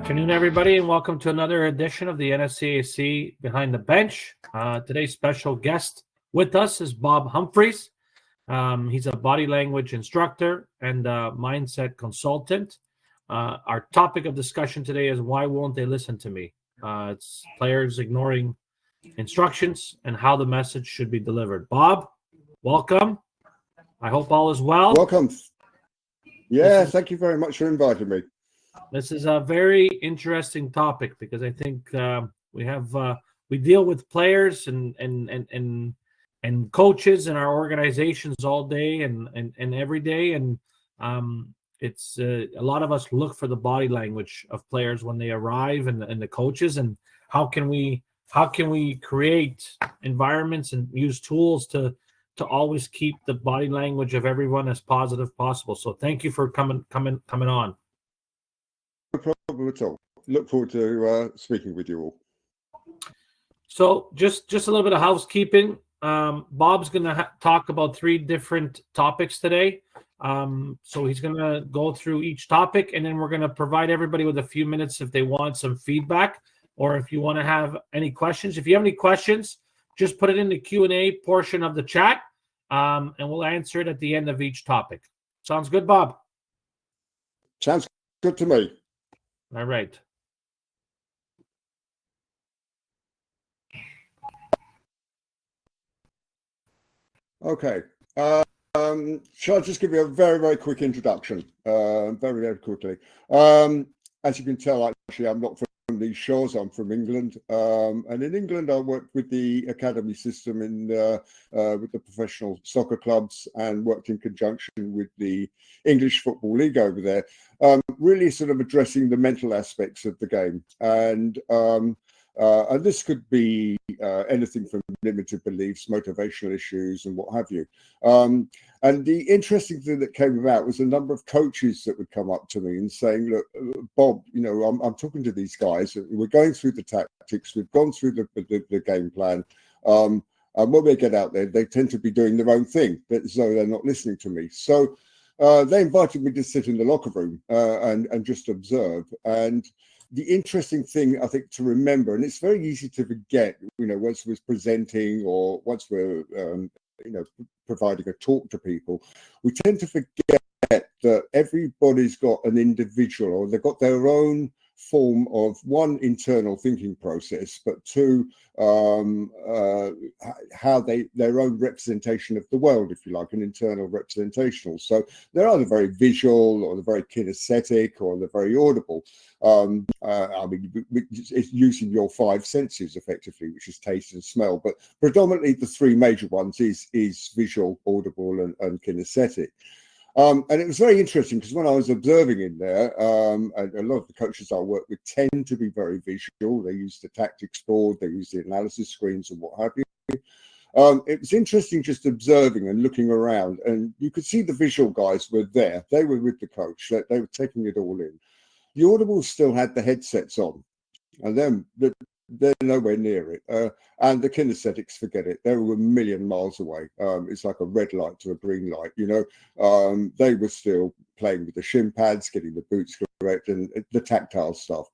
Afternoon, everybody, and welcome to another edition of the NSCAC Behind the Bench. Today's special guest with us is Bob Humphreys. He's a body language instructor and a mindset consultant. Our topic of discussion today is why won't they listen to me? It's players ignoring instructions and how the message should be delivered. Bob, welcome. I hope all is well. Welcome. Yeah, thank you very much for inviting me. This is a very interesting topic because I think we deal with players and coaches in our organizations all day and every day, and it's a lot of us look for the body language of players when they arrive and the coaches, and how can we create environments and use tools to always keep the body language of everyone as positive as possible. So thank you for coming on. No problem at all. Look forward to speaking with you all. So just a little bit of housekeeping. Bob's going to talk about 3 different topics today. So he's going to go through each topic, and then we're going to provide everybody with a few minutes if they want some feedback, or if you want to have any questions. If you have any questions, just put it in the Q&A portion of the chat, and we'll answer it at the end of each topic. Sounds good, Bob? Sounds good to me. All right. Okay. Shall I just give you a very, very quick introduction? Very, very quickly. As you can tell, actually, I'm not from these shores. I'm from England. And in England, I worked with the academy system with the professional soccer clubs, and worked in conjunction with the English Football League over there, really sort of addressing the mental aspects of the game. And this could be anything from limited beliefs, motivational issues, and what have you. And the interesting thing that came about was a number of coaches that would come up to me and saying, look, Bob, you know, I'm talking to these guys. We're going through the tactics. We've gone through the game plan. And when they get out there, they tend to be doing their own thing, as though they're not listening to me. So they invited me to sit in the locker room and just observe. And the interesting thing, I think, to remember, and it's very easy to forget, you know, once we're presenting or once we're, providing a talk to people, we tend to forget that everybody's got an individual, or they've got their own form of, 1, internal thinking process, but 2, how their own representation of the world, if you like, an internal representational. So they're either very visual, or they're very kinesthetic, or they're very audible. I mean, it's using your 5 senses effectively, which is taste and smell, but predominantly the 3 major ones is visual, audible, and kinesthetic. And it was very interesting because when I was observing in there, and a lot of the coaches I work with tend to be very visual. They use the tactics board, they use the analysis screens and what have you. It was interesting just observing and looking around, and you could see the visual guys were there. They were with the coach. They were taking it all in. The audibles still had the headsets on, and then they're nowhere near it. And the kinesthetics, forget it. They were a million miles away. It's like a red light to a green light, you know. They were still playing with the shin pads, getting the boots correct, and the tactile stuff.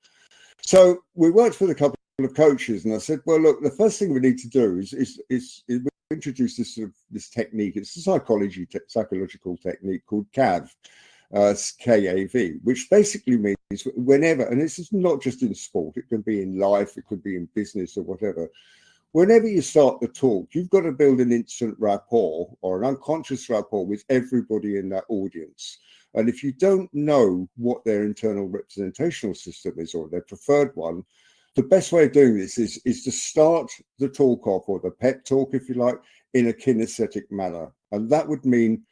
So we worked with a couple of coaches, and I said, well, look, the first thing we need to do is introduce this technique. It's a psychological technique called CAV. KAV, which basically means whenever, and this is not just in sport, it can be in life, it could be in business or whatever. Whenever you start the talk, you've got to build an instant rapport or an unconscious rapport with everybody in that audience. And if you don't know what their internal representational system is, or their preferred one, the best way of doing this is to start the talk off, or the pep talk, if you like, in a kinesthetic manner. And that would mean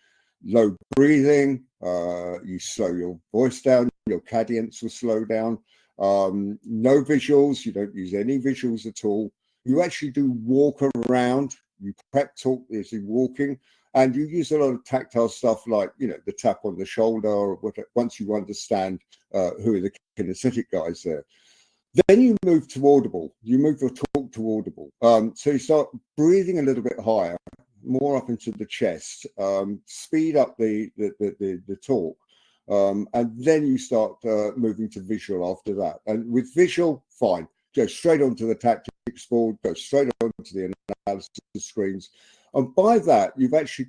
low breathing, you slow your voice down, your cadence will slow down, no visuals, you don't use any visuals at all. You actually do walk around, you prep talk as you're walking, and you use a lot of tactile stuff like, you know, the tap on the shoulder, or whatever, once you understand who are the kinesthetic guys there. Then you move to audible, you move your talk to audible. So you start breathing a little bit higher, more up into the chest, speed up the talk, And then you start moving to visual after that. And with visual, fine, go straight onto the tactics board, go straight onto the analysis screens. And by that, you've actually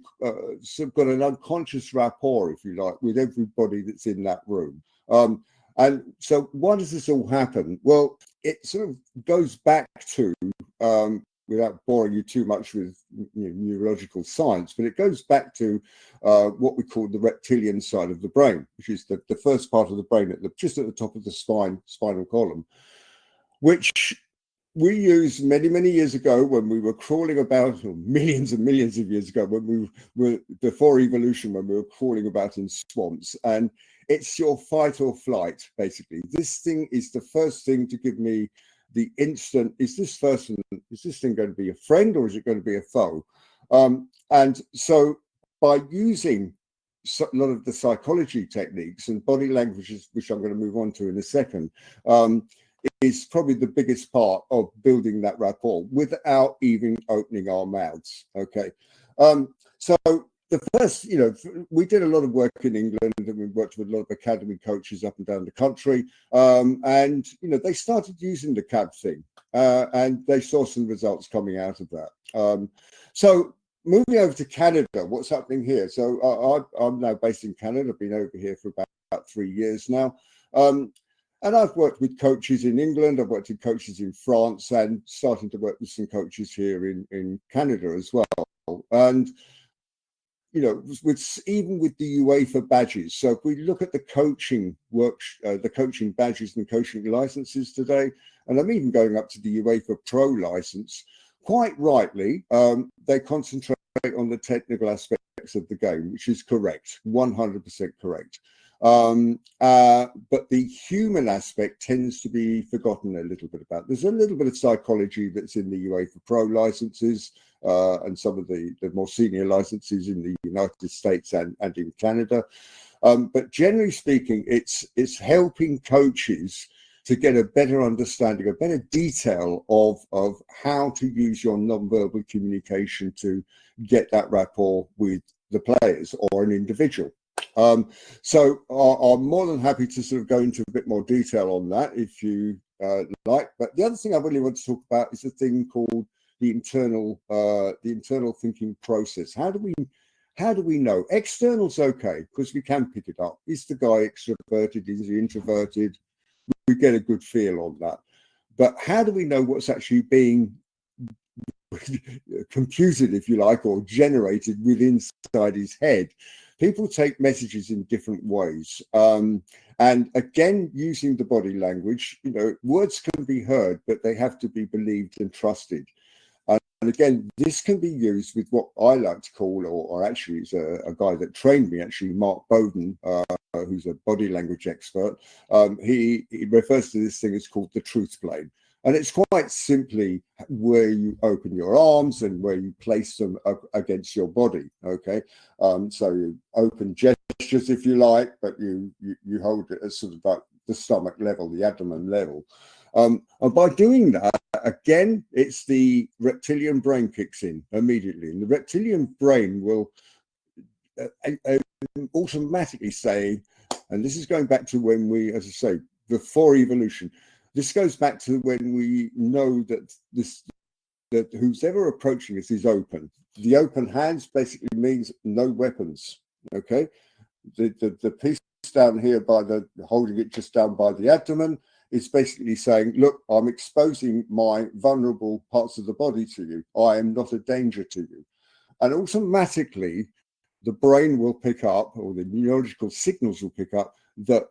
sort of got an unconscious rapport, if you like, with everybody that's in that room. And so why does this all happen? Well, it sort of goes back to, without boring you too much with neurological science, but it goes back to what we call the reptilian side of the brain, which is the first part of the brain just at the top of the spinal column, which we used many, many years ago when we were crawling about, or millions and millions of years ago, when we were before evolution, when we were crawling about in swamps. And it's your fight or flight, basically. This thing is the first thing to give me the instant, is this thing going to be a friend or is it going to be a foe? And so by using a lot of the psychology techniques and body languages, which I'm going to move on to in a second, is probably the biggest part of building that rapport without even opening our mouths. Okay. So the first, we did a lot of work in England and we worked with a lot of academy coaches up and down the country. And they started using the CAB thing and they saw some results coming out of that. So moving over to Canada, what's happening here? So I'm now based in Canada. I've been over here for about 3 years now. And I've worked with coaches in England, I've worked with coaches in France, and starting to work with some coaches here in Canada as well. And, even with the UEFA badges, so if we look at the coaching the coaching badges and coaching licenses today, and I'm even going up to the UEFA Pro license, quite rightly, they concentrate on the technical aspects of the game, which is correct, 100% correct. But the human aspect tends to be forgotten a little bit about. There's a little bit of psychology that's in the UEFA Pro licenses and some of the more senior licenses in the United States and in Canada. But generally speaking, it's helping coaches to get a better understanding, a better detail of how to use your non-verbal communication to get that rapport with the players or an individual. So I'm more than happy to sort of go into a bit more detail on that if you like. But the other thing I really want to talk about is a thing called the internal thinking process. How do we know? External's okay because we can pick it up. Is the guy extroverted? Is he introverted? We get a good feel on that. But how do we know what's actually being computed, if you like, or generated within inside his head? People take messages in different ways. And again, using the body language, words can be heard, but they have to be believed and trusted. And again, this can be used with what I like to call, or actually is a guy that trained me, actually, Mark Bowden, who's a body language expert. He refers to this thing as called the truth plane. And it's quite simply where you open your arms and where you place them against your body. Okay, so you open gestures, if you like, but you hold it at sort of like the stomach level, the abdomen level. And by doing that, again, it's the reptilian brain kicks in immediately, and the reptilian brain will automatically say, and this is going back to when we, as I say, before evolution. This goes back to when we know that who's ever approaching us is open. The open hands basically means no weapons. Okay, the piece down here holding it just down by the abdomen is basically saying, look, I'm exposing my vulnerable parts of the body to you. I am not a danger to you. And automatically, the brain will pick up, or the neurological signals will pick up, that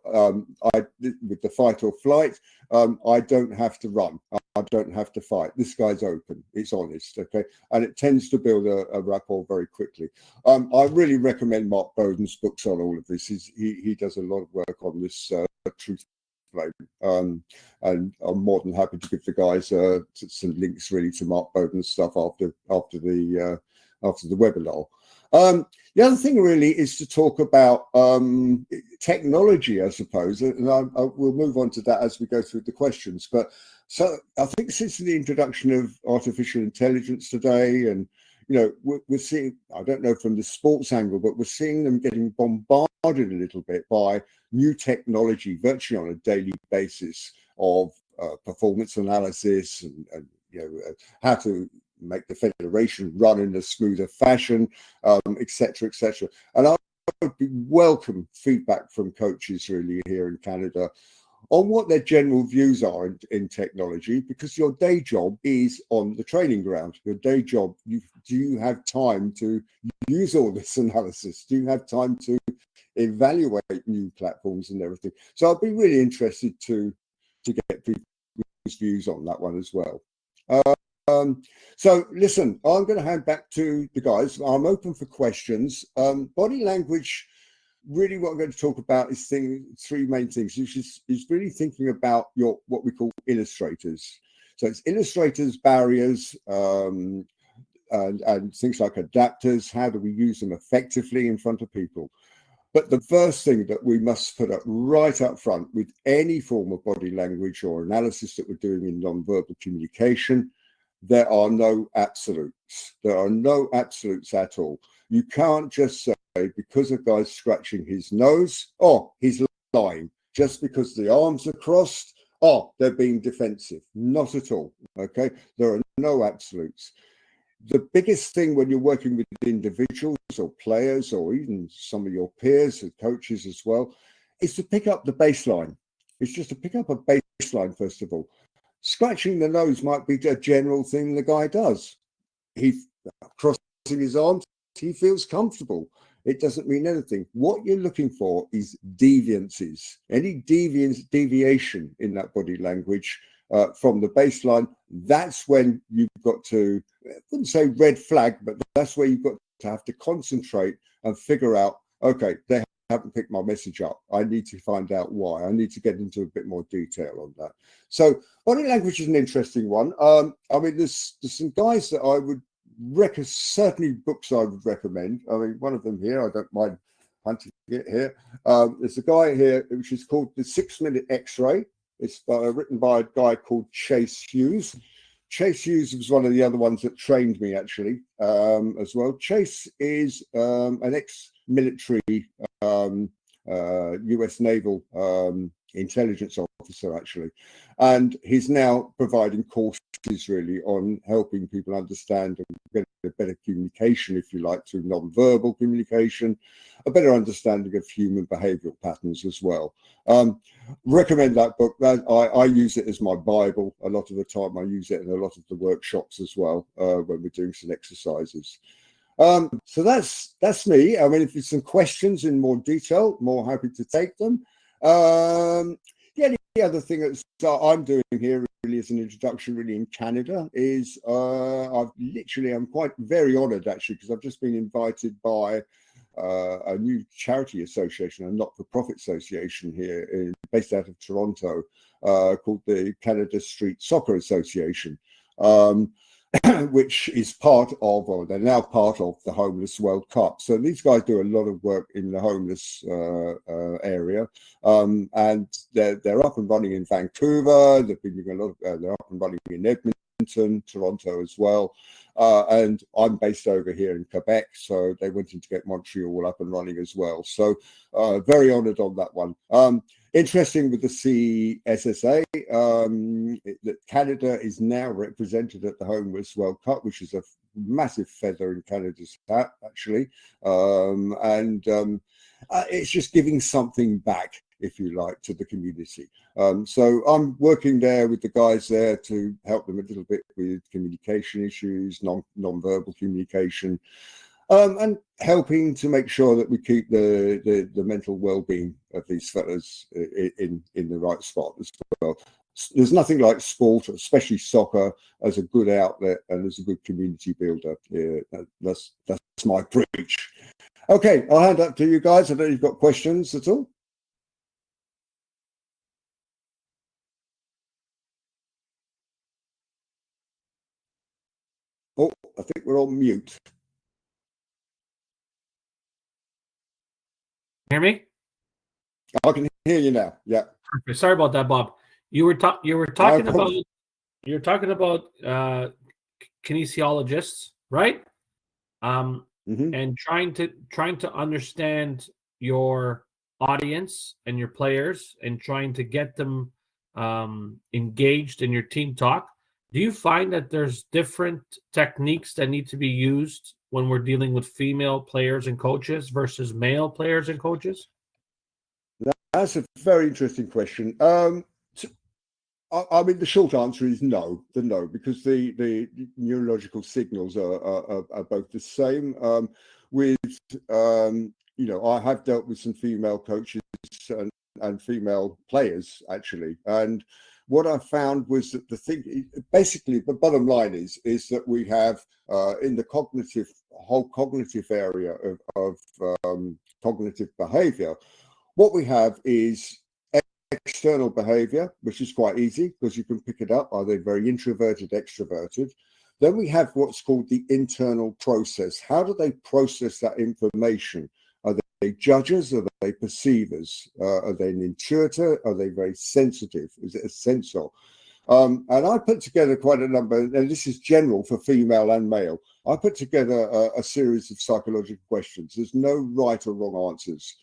with the fight or flight, I don't have to run. I don't have to fight. This guy's open. It's honest. Okay. And it tends to build a rapport very quickly. I really recommend Mark Bowden's books on all of this. He does a lot of work on this truth plane. And I'm more than happy to give the guys some links really to Mark Bowden's stuff after the webinar. The other thing really is to talk about technology, I suppose, and we'll move on to that as we go through the questions. But so I think since the introduction of artificial intelligence today, and we're seeing, I don't know from the sports angle, but we're seeing them getting bombarded a little bit by new technology virtually on a daily basis of performance analysis and how to make the federation run in a smoother fashion, etc., etc. And I would be welcome feedback from coaches really here in Canada on what their general views are in technology, because your day job is on the training ground. Your day job, do you have time to use all this analysis? Do you have time to evaluate new platforms and everything? So I'd be really interested to get people's views on that one as well. So listen, I'm going to hand back to the guys. I'm open for questions. Body language, really what I'm going to talk about is three main things, which is really thinking about what we call illustrators. So it's illustrators, barriers, and things like adapters. How do we use them effectively in front of people? But the first thing that we must put up right up front with any form of body language or analysis that we're doing in non-verbal communication, there are no absolutes. There are no absolutes at all. You can't just say, because a guy's scratching his nose, oh, he's lying. Just because the arms are crossed, oh, they're being defensive. Not at all, okay? There are no absolutes. The biggest thing when you're working with individuals or players or even some of your peers and coaches as well is to pick up the baseline. It's just to pick up a baseline, first of all. Scratching the nose might be a general thing the guy does. He crossing his arms, he feels comfortable. It doesn't mean anything. What you're looking for is deviances. Any deviation in that body language from the baseline, that's when you've got to, I wouldn't say red flag, but that's where you've got to have to concentrate and figure out, okay, they haven't picked my message up. I need to find out why. I need to get into a bit more detail on that. So body language is an interesting one. I mean, there's some guys that I would certainly books I would recommend. I mean, one of them here, I don't mind hunting it here. There's a guy here which is called The 6-Minute X-Ray. It's written by a guy called Chase Hughes. Chase Hughes was one of the other ones that trained me actually as well. Chase is an ex-military US naval intelligence officer actually, and he's now providing courses really on helping people understand and get a better communication, if you like, through non-verbal communication, a better understanding of human behavioral patterns as well. Recommend that book. I use it as my Bible a lot of the time. I use it in a lot of the workshops as well when we're doing some exercises. So that's me. I mean, if there's some questions in more detail, more happy to take them. Yeah, the other thing that I'm doing here really as an introduction really in Canada is I'm quite very honoured actually, because I've just been invited by a new charity association, a not-for-profit association here based out of Toronto called the Canada Street Soccer Association. Which is part of, or they're now part of, the Homeless World Cup. So these guys do a lot of work in the homeless area, and they're up and running in Vancouver. They've been doing a lot of, they're up and running in Edmonton, Toronto as well. And I'm based over here in Quebec, so they wanted to get Montreal up and running as well. So very honoured on that one. Interesting with the CSSA, that Canada is now represented at the Homeless World Cup, which is a massive feather in Canada's hat, actually. It's just giving something back, if you like, to the community. So I'm working there with the guys there to help them a little bit with communication issues, non-verbal communication, and helping to make sure that we keep the mental well-being of these fellas in the right spot as well. There's nothing like sport, especially soccer, as a good outlet and as a good community builder. Yeah, that's my preach. Okay, I'll hand up to you guys. I know you've got questions at all. Oh, I think we're on mute. Hear me? I can hear you now. Yeah. Perfect. Sorry about that, Bob. You were talking about kinesiologists, right? Hmm. and trying to understand your audience and your players and trying to get them engaged in your team talk. Do you find that there's different techniques that need to be used when we're dealing with female players and coaches versus male players and coaches? That's a very interesting question. I mean, the short answer is no, because the neurological signals are both the same. With I have dealt with some female coaches and female players actually, and what I found was that the thing, basically, the bottom line is that we have in the whole cognitive area of cognitive behavior, what we have is external behavior, which is quite easy because you can pick it up. Are they very introverted, extroverted? Then we have what's called the internal process. How do they process that information? Are they judges? Are they perceivers? Are they an intuitor? Are they very sensitive? Is it a sensor? And I put together quite a number, and this is general for female and male. I put together a series of psychological questions. There's no right or wrong answers.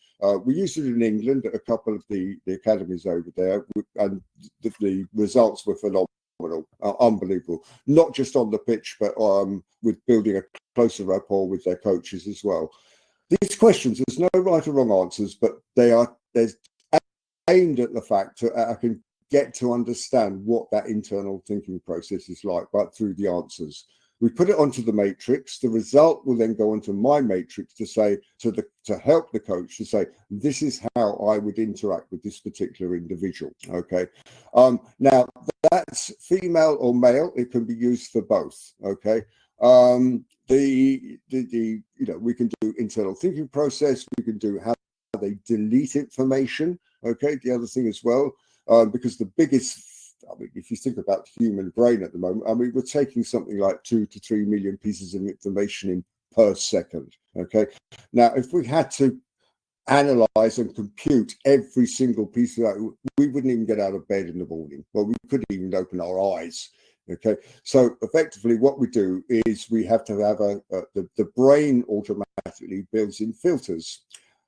We used it in England at a couple of the academies over there, and the results were phenomenal, unbelievable. Not just on the pitch, but with building a closer rapport with their coaches as well. These questions, there's no right or wrong answers, but there's aimed at the fact that I can get to understand what that internal thinking process is like, right through the answers. We put it onto the matrix. The result will then go onto my matrix to say to help the coach to say, this is how I would interact with this particular individual. Okay. Now that's female or male. It can be used for both. Okay. We can do internal thinking process. We can do how they delete information. Okay. The other thing as well, because the biggest, I mean, if you think about the human brain at the moment, I mean, we're taking something like 2 to 3 million pieces of information in per second. Okay. Now, if we had to analyze and compute every single piece of that, we wouldn't even get out of bed in the morning. Well, we couldn't even open our eyes. Okay. So effectively what we do is we have to have the brain automatically builds in filters.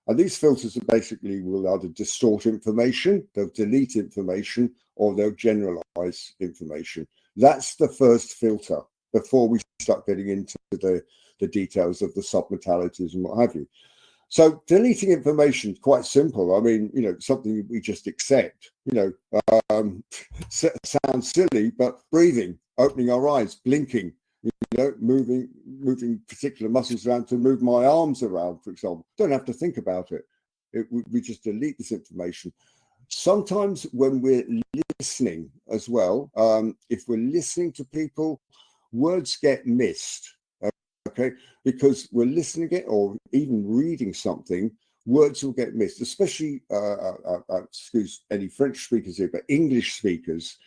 And these filters are basically will either distort information, they'll delete information, or they'll generalize information. That's the first filter before we start getting into the details of the submodalities and what have you. So deleting information is quite simple. I mean, something we just accept, sounds silly, but breathing, opening our eyes, blinking, moving particular muscles around to move my arms around, for example. Don't have to think about it. We just delete this information. Sometimes when we're listening as well, if we're listening to people, words get missed. Okay, because we're listening it or even reading something, words will get missed, especially excuse any French speakers here, but English speakers.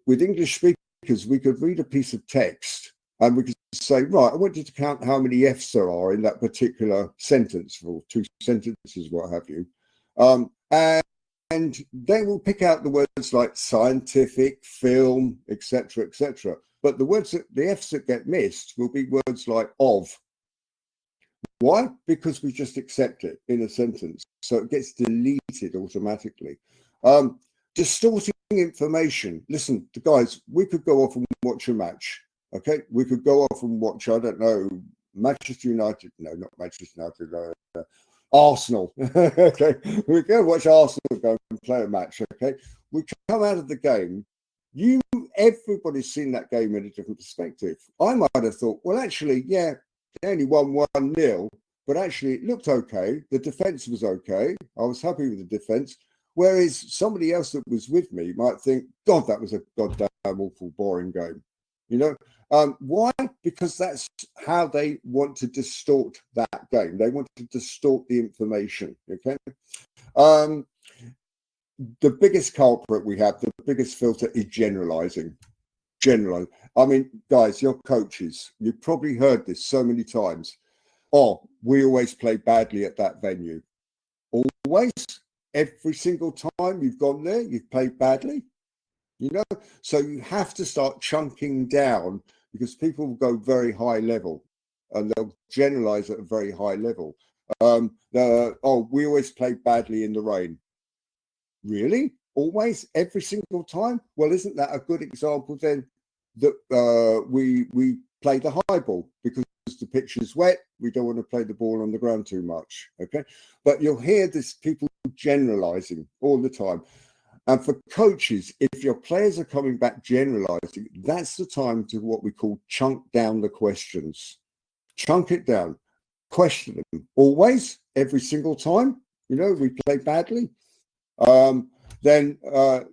With English speakers, we could read a piece of text and we could say, right, I want you to count how many F's there are in that particular sentence, or 2 sentences, what have you. And they will pick out the words like scientific, film, etc., etc. But the F's that get missed will be words like of. Why? Because we just accept it in a sentence. So it gets deleted automatically. Distorting information. Listen, guys, we could go off and watch a match. Okay, we could go off and watch, I don't know, Manchester United. No, not Manchester United. Arsenal. Okay, we go watch Arsenal go and play a match. Okay, we come out of the game. Everybody's seen that game in a different perspective. I might have thought, well, actually, yeah, they only won 1-0, but actually it looked okay. The defense was okay. I was happy with the defense. Whereas somebody else that was with me might think, God, that was a goddamn awful, boring game. Why? Because that's how they want to distort that game. They want to distort the information. Okay. The biggest culprit we have, the biggest filter is generalizing. I mean, guys, you're coaches. You've probably heard this so many times. Oh, we always play badly at that venue. Always, every single time you've gone there, you've played badly. So you have to start chunking down because people will go very high level. and they'll generalize at a very high level. We always play badly in the rain. Really? Always? Every single time? Well, isn't that a good example then that we play the high ball because the pitch is wet? We don't want to play the ball on the ground too much. Okay, but you'll hear this people generalizing all the time. And for coaches, if your players are coming back generalizing, that's the time to what we call chunk down the questions. Chunk it down. Question them. Always? Every single time? We play badly? Then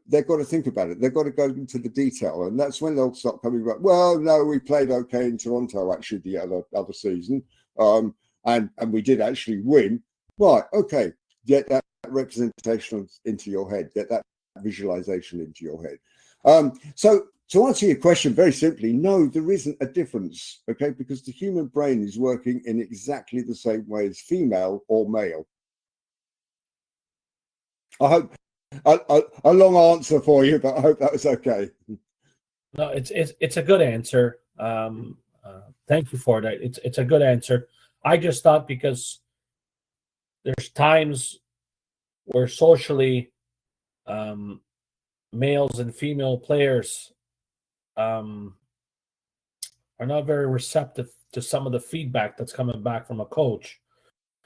they've got to think about it. They've got to go into the detail. And that's when they'll start coming back. Well, no, we played okay in Toronto, actually, the other season. And we did actually win. Right, okay. Get that representation into your head. Get that visualization into your head. So to answer your question very simply, no, there isn't a difference, okay? Because the human brain is working in exactly the same way as female or male. I hope a long answer for you, but I hope that was okay. No, it's a good answer. Thank you for that. It's a good answer. I just thought because there's times where socially males and female players are not very receptive to some of the feedback that's coming back from a coach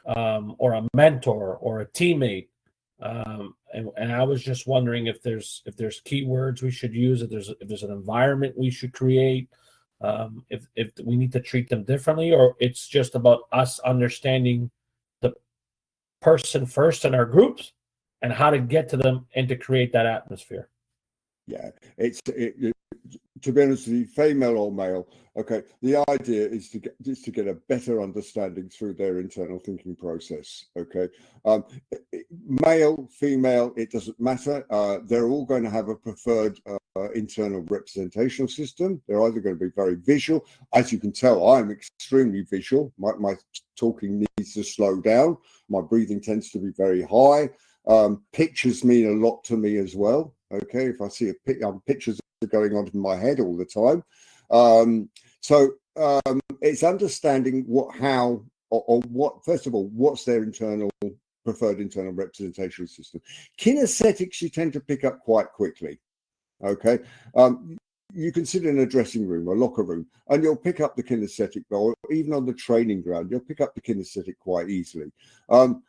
or a mentor or a teammate. And I was just wondering if there's keywords we should use, if there's an environment we should create, if we need to treat them differently, or it's just about us understanding the person first in our groups and how to get to them and to create that atmosphere. Yeah, to be honest with you, female or male, okay, the idea is to get a better understanding through their internal thinking process, okay? Male, female, it doesn't matter. They're all going to have a preferred internal representational system. They're either going to be very visual. As you can tell, I'm extremely visual. My talking needs to slow down. My breathing tends to be very high. Pictures mean a lot to me as well. Okay, if I see pictures are going on in my head all the time. So it's understanding what, first of all, what's their preferred internal representational system. Kinesthetics you tend to pick up quite quickly. Okay. You can sit in a dressing room or locker room and you'll pick up the kinesthetic, or even on the training ground, you'll pick up the kinesthetic quite easily.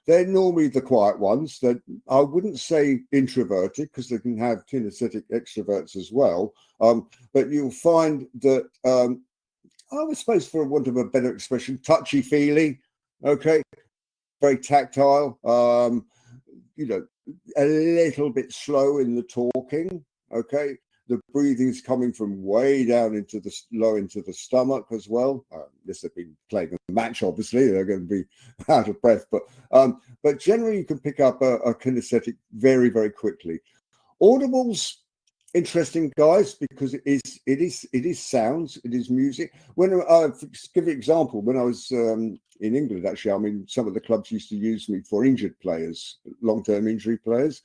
They're normally the quiet ones that I wouldn't say introverted, because they can have kinesthetic extroverts as well. But you'll find that, I suppose for want of a better expression, touchy-feely, okay, very tactile, a little bit slow in the talking, okay. The breathing is coming from way down into the stomach as well. Unless they've been playing a match, obviously, they're going to be out of breath. But generally, you can pick up a kinesthetic very, very quickly. Audibles, interesting, guys, because it is sounds, it is music. When to give you an example, when I was in England, actually, I mean, some of the clubs used to use me for injured players, long-term injury players.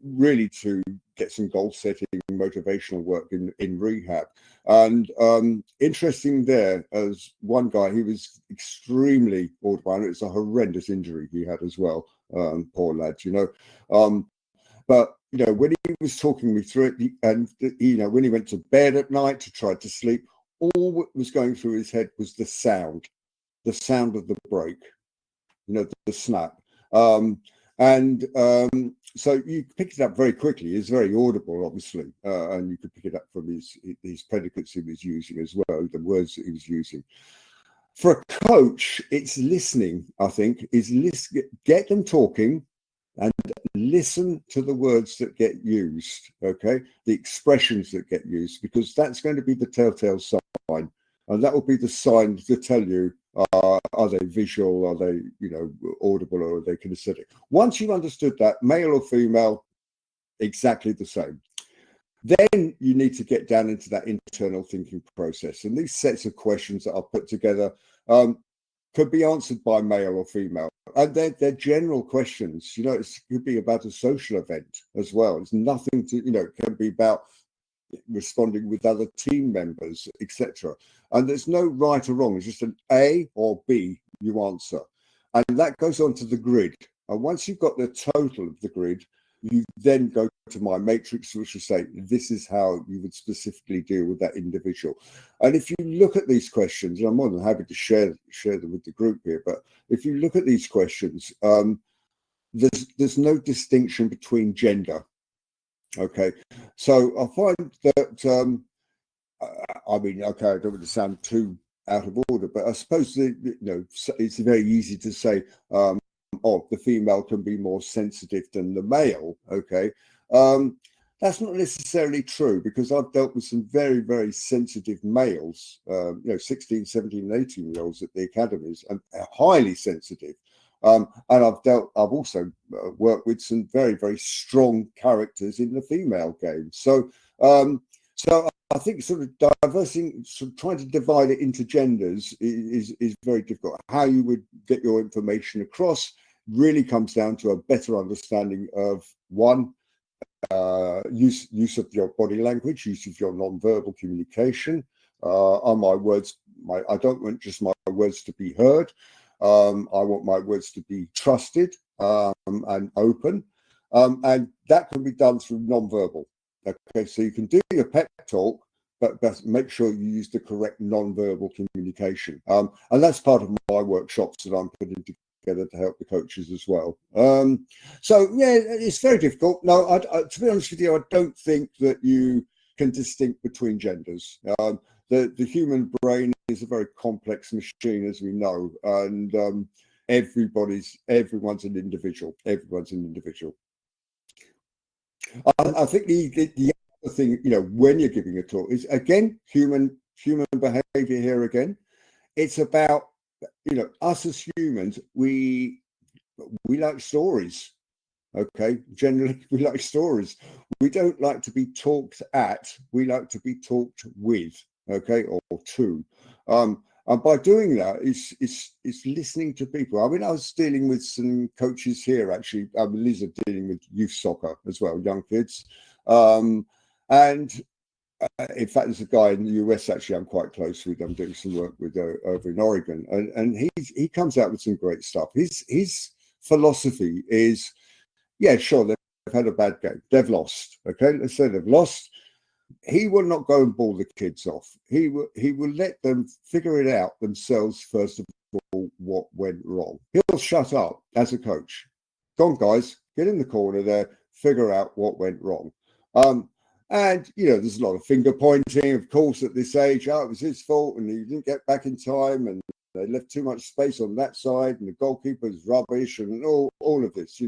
Really to get some goal setting, motivational work in rehab. And interesting there, as one guy, he was extremely audible. It's a horrendous injury he had as well, poor lad, but when he was talking me through it, and when he went to bed at night to try to sleep, all that was going through his head was the sound of the break, the snap. So you pick it up very quickly. It's very audible, obviously, and you could pick it up from his predicates he was using as well, the words that he was using. For a coach, it's listening, I think, get them talking and listen to the words that get used, okay, the expressions that get used, because that's going to be the telltale sign, and that will be the sign to tell you, are they visual, are they audible, or are they kinesthetic? Once you've understood that, male or female, exactly the same, then you need to get down into that internal thinking process, and these sets of questions that I'll put together could be answered by male or female, and they're general questions. It could be about a social event as well. It's nothing to, it can be about responding with other team members, etc. And there's no right or wrong. It's just an A or B you answer. And that goes onto the grid. And once you've got the total of the grid, you then go to my matrix, which will say, this is how you would specifically deal with that individual. And if you look at these questions, and I'm more than happy to share them with the group here, but if you look at these questions, there's no distinction between gender. Okay, so I find that, I mean, okay, I don't want to sound too out of order, but I suppose it's very easy to say, oh, the female can be more sensitive than the male. Okay, that's not necessarily true, because I've dealt with some very, very sensitive males, 16, 17, 18-year-olds at the academies, and highly sensitive. And I've also worked with some very, very strong characters in the female game. So I think sort of trying to divide it into genders is very difficult. How you would get your information across really comes down to a better understanding of one, use of your body language, use of your non-verbal communication. Are my words, I don't want just my words to be heard. I want my words to be trusted and open, and that can be done through non-verbal. Okay, so you can do your pep talk, but make sure you use the correct non-verbal communication, and that's part of my workshops that I'm putting together to help the coaches as well. So yeah, it's very difficult. No, to be honest with you, I don't think that you can distinct between genders. The human brain is a very complex machine, as we know, and everyone's an individual. Everyone's an individual. I think the other thing, when you're giving a talk, is again human behavior here again. It's about us as humans. We like stories. Okay, generally we like stories. We don't like to be talked at. We like to be talked with. Okay, or to. And by doing that, it's listening to people. I mean, I was dealing with some coaches here, actually. Liz are dealing with youth soccer as well, young kids. And in fact, there's a guy in the US, actually, I'm quite close with. I'm doing some work with over in Oregon. And he comes out with some great stuff. His philosophy is, yeah, sure, they've had a bad game. They've lost. Okay, let's say they've lost. He will not go and ball the kids off. He will let them figure it out themselves, first of all, what went wrong. He'll shut up as a coach. Come on, guys, get in the corner there, figure out what went wrong. And, there's a lot of finger pointing, of course, at this age. Oh, it was his fault, and he didn't get back in time, and they left too much space on that side, and the goalkeeper's rubbish, and all of this,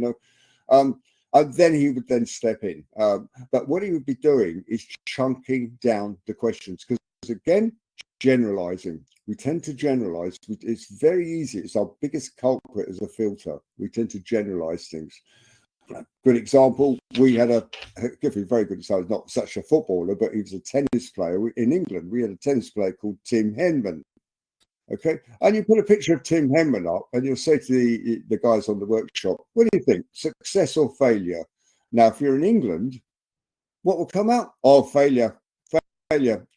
And then he would then step in. But what he would be doing is chunking down the questions. Because again, generalizing. We tend to generalize. It's very easy. It's our biggest culprit as a filter. We tend to generalize things. Good example, we had a very good example, not such a footballer, but he was a tennis player in England. We had a tennis player called Tim Henman. Okay, and you put a picture of Tim Henman up, and you'll say to the guys on the workshop, "What do you think, success or failure?" Now, if you're in England, what will come out? Oh, failure.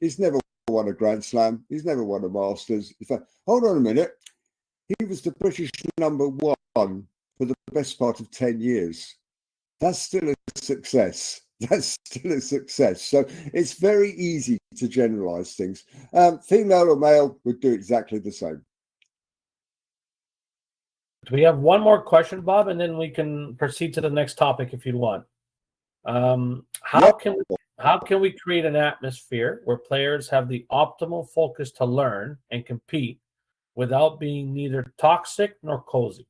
He's never won a Grand Slam. He's never won a Masters. In fact, hold on a minute. He was the British #1 for the best part of 10 years. That's still a success. That's still a success. So it's very easy to generalize things. Female or male would do exactly the same. Do we have one more question, Bob, and then we can proceed to the next topic if you want? How can we create an atmosphere where players have the optimal focus to learn and compete without being neither toxic nor cozy?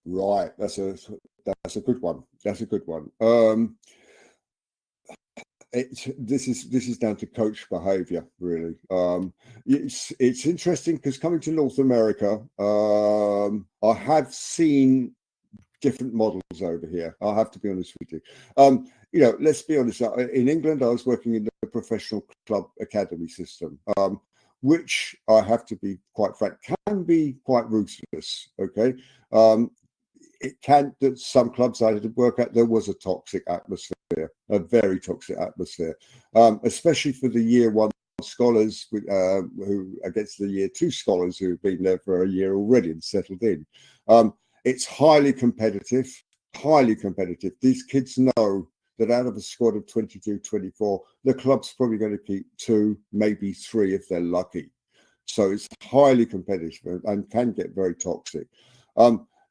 Right, that's a good one. That's a good one. This is down to coach behavior, really. It's interesting because coming to North America, I have seen different models over here. I have to be honest with you. Let's be honest. In England, I was working in the professional club academy system, which I have to be quite frank, can be quite ruthless. Okay. it can, that some clubs I had to work at, there was a toxic atmosphere, a very toxic atmosphere, especially for the year one scholars who against the year two scholars who have been there for a year already and settled in. It's highly competitive, highly competitive. These kids know that out of a squad of 22, 24, the club's probably going to keep 2, maybe 3 if they're lucky. So it's highly competitive and can get very toxic.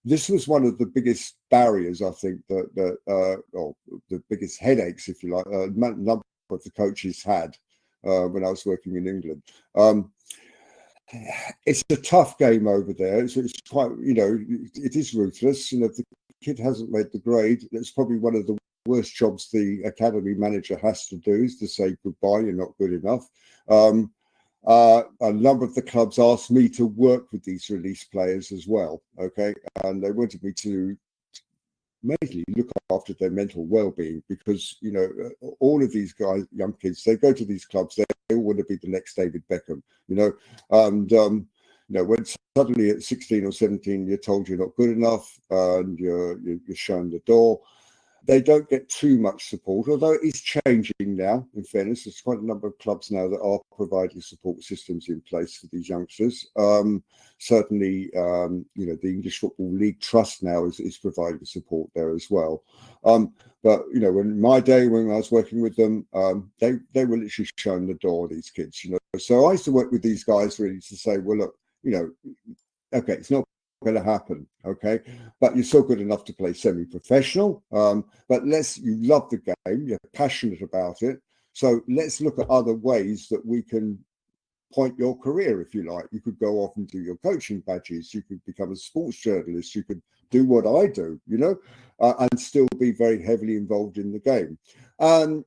This was one of the biggest barriers, I think, or the biggest headaches, if you like, a number of the coaches had when I was working in England. It's a tough game over there. It's quite, it is ruthless. If the kid hasn't made the grade, that's probably one of the worst jobs the academy manager has to do, is to say goodbye, you're not good enough. A number of the clubs asked me to work with these release players as well, okay? And they wanted me to mainly look after their mental well-being, because, all of these guys, young kids, they go to these clubs, they all want to be the next David Beckham, and, when suddenly at 16 or 17, you're told you're not good enough and you're shown the door, they don't get too much support, although it is changing now, in fairness. There's quite a number of clubs now that are providing support systems in place for these youngsters. Certainly, the English Football League Trust now is providing support there as well. But, in my day, when I was working with them, they were literally shown the door, these kids, So I used to work with these guys really to say, well, look, okay, it's not going to happen, okay, but you're still good enough to play semi-professional, but you love the game, you're passionate about it, so let's look at other ways that we can point your career, if you like. You could go off and do your coaching badges, you could become a sports journalist, you could do what I do, and still be very heavily involved in the game. And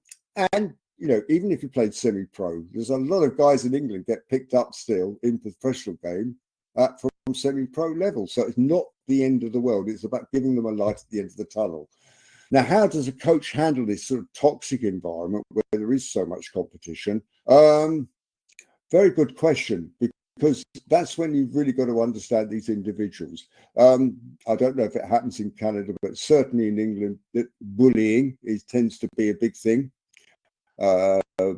even if you played semi-pro, there's a lot of guys in England get picked up still in the professional game from semi-pro level. So it's not the end of the world. It's about giving them a light at the end of the tunnel. Now, how does a coach handle this sort of toxic environment where there is so much competition? Very good question, because that's when you've really got to understand these individuals. I don't know if it happens in Canada, but certainly in England, bullying tends to be a big thing.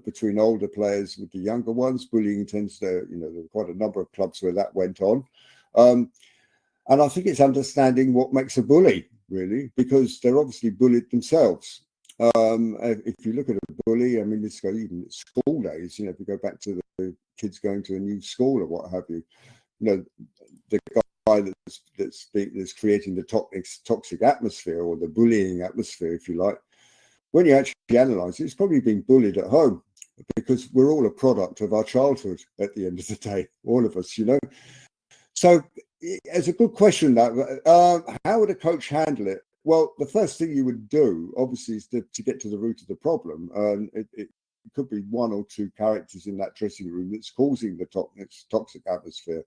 Between older players with the younger ones, bullying tends to, there were quite a number of clubs where that went on. And I think it's understanding what makes a bully, really, because they're obviously bullied themselves. If you look at a bully, I mean, this goes even at school days, if you go back to the kids going to a new school or what have you, the guy that's creating the toxic atmosphere, or the bullying atmosphere, if you like, when you actually analyse it, it's probably being bullied at home, because we're all a product of our childhood at the end of the day, all of us, So it's a good question, that. How would a coach handle it? Well, the first thing you would do, obviously, is to get to the root of the problem. It could be 1 or 2 characters in that dressing room that's causing the toxic atmosphere.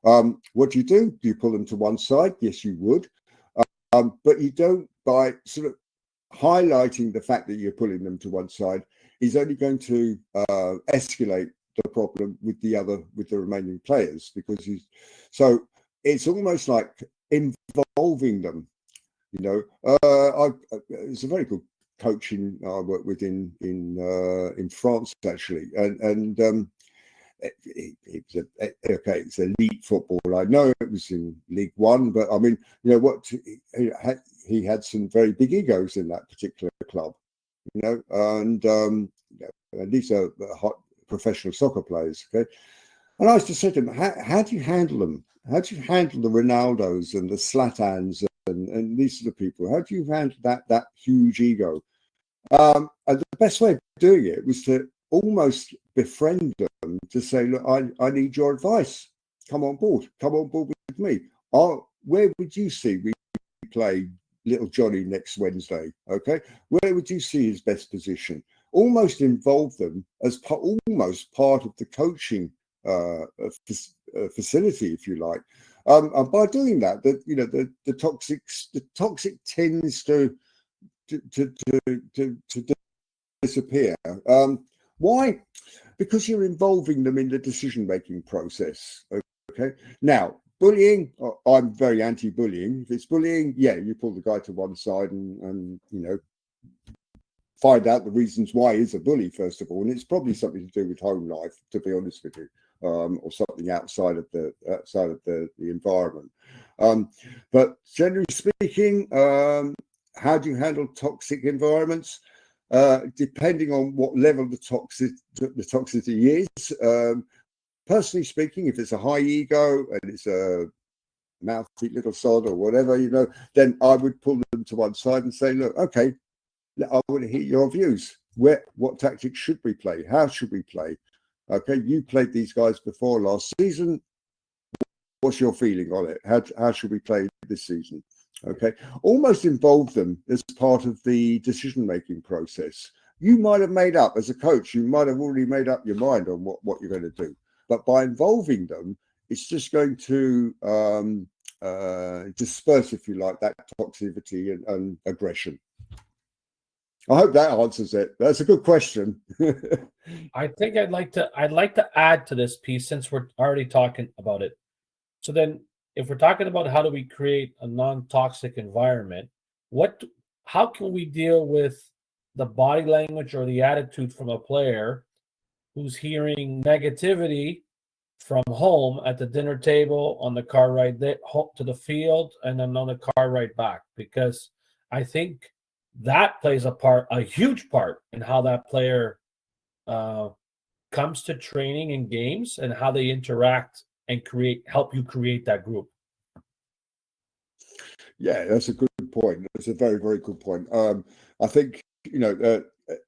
What do? Do you pull them to one side? Yes, you would. But you don't, by sort of highlighting the fact that you're pulling them to one side, is only going to escalate the problem with the remaining players, because so it's almost like involving them. It's a very good coach I work with in France, actually, and it's elite football. I know it was in League One, but I mean, he had some very big egos in that particular club, and these are hot professional soccer players, okay? And I used to say to him, how do you handle them? How do you handle the Ronaldos and the Zlatans and these sort of people? How do you handle that huge ego? And the best way of doing it was to almost befriend them, to say, look, I need your advice. Come on board with me. Where would you see we play little Johnny next Wednesday? Okay, where would you see his best position? Almost involve them as almost part of the coaching facility, if you like. And by doing that, the toxic tends to disappear. Why? Because you're involving them in the decision-making process. Okay. Now, bullying, I'm very anti-bullying. If it's bullying, yeah, you pull the guy to one side and find out the reasons why he's a bully, first of all. And it's probably something to do with home life, to be honest with you, or something outside of the environment. But generally speaking, how do you handle toxic environments? Depending on what level the toxicity is. Personally speaking, if it's a high ego and it's a mouthy little sod or whatever, then I would pull them to one side and say, look, okay, I want to hear your views. What tactics should we play? How should we play? Okay, you played these guys before last season. What's your feeling on it? How should we play this season? Okay, almost involve them as part of the decision-making process. You might have made up, as a coach, you might have already made up your mind on what you're going to do. But by involving them, it's just going to disperse, if you like, that toxicity and aggression. I hope that answers it. That's a good question. I think I'd like to add to this piece, since we're already talking about it. So then, if we're talking about how do we create a non-toxic environment, how can we deal with the body language or the attitude from a player who's hearing negativity from home at the dinner table, on the car ride to the field, and then on the car ride back? Because I think that plays a huge part in how that player comes to training and games, and how they interact and help you create that group. Yeah, that's a good point. That's a very, very good point. I think,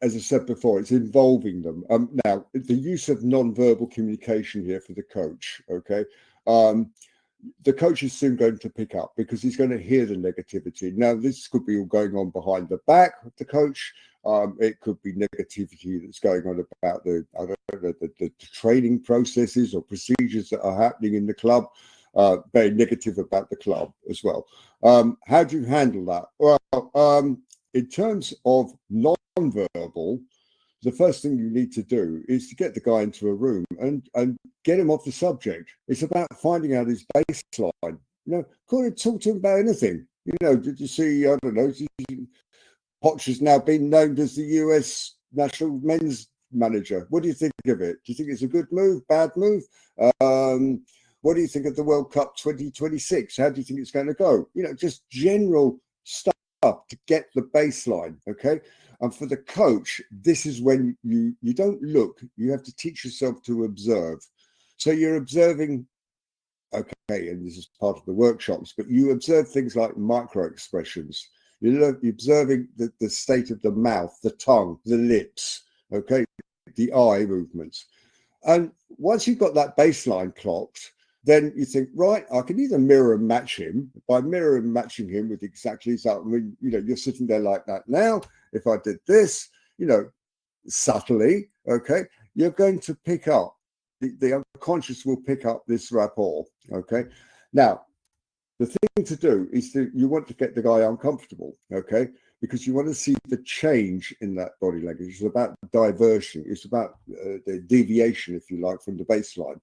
as I said before, it's involving them. Now, the use of non-verbal communication here for the coach, okay? The coach is soon going to pick up, because he's going to hear the negativity. Now, this could be all going on behind the back of the coach. It could be negativity that's going on about the training processes or procedures that are happening in the club. Very negative about the club as well. How do you handle that? Well, in terms of non-verbal, the first thing you need to do is to get the guy into a room and get him off the subject. It's about finding out his baseline. Couldn't talk to him about anything. Did you see, I don't know, Poch has now been named as the US national men's manager. What do you think of it? Do you think it's a good move, bad move? What do you think of the World Cup 2026? How do you think it's going to go? Just general stuff to get the baseline, okay? And for the coach, this is when you don't look. You have to teach yourself to observe. So you're observing, okay, and this is part of the workshops, but you observe things like micro expressions. You're observing the state of the mouth, the tongue, the lips, okay, the eye movements. And once you've got that baseline clocked, then you think, right, I can either mirror and match him. By mirror and matching him with exactly that, you're sitting there like that now. If I did this, subtly, okay, you're going to pick up, the unconscious will pick up this rapport, okay? Now, the thing to do is you want to get the guy uncomfortable, okay? Because you want to see the change in that body language. It's about diversion. It's about the deviation, if you like, from the baseline.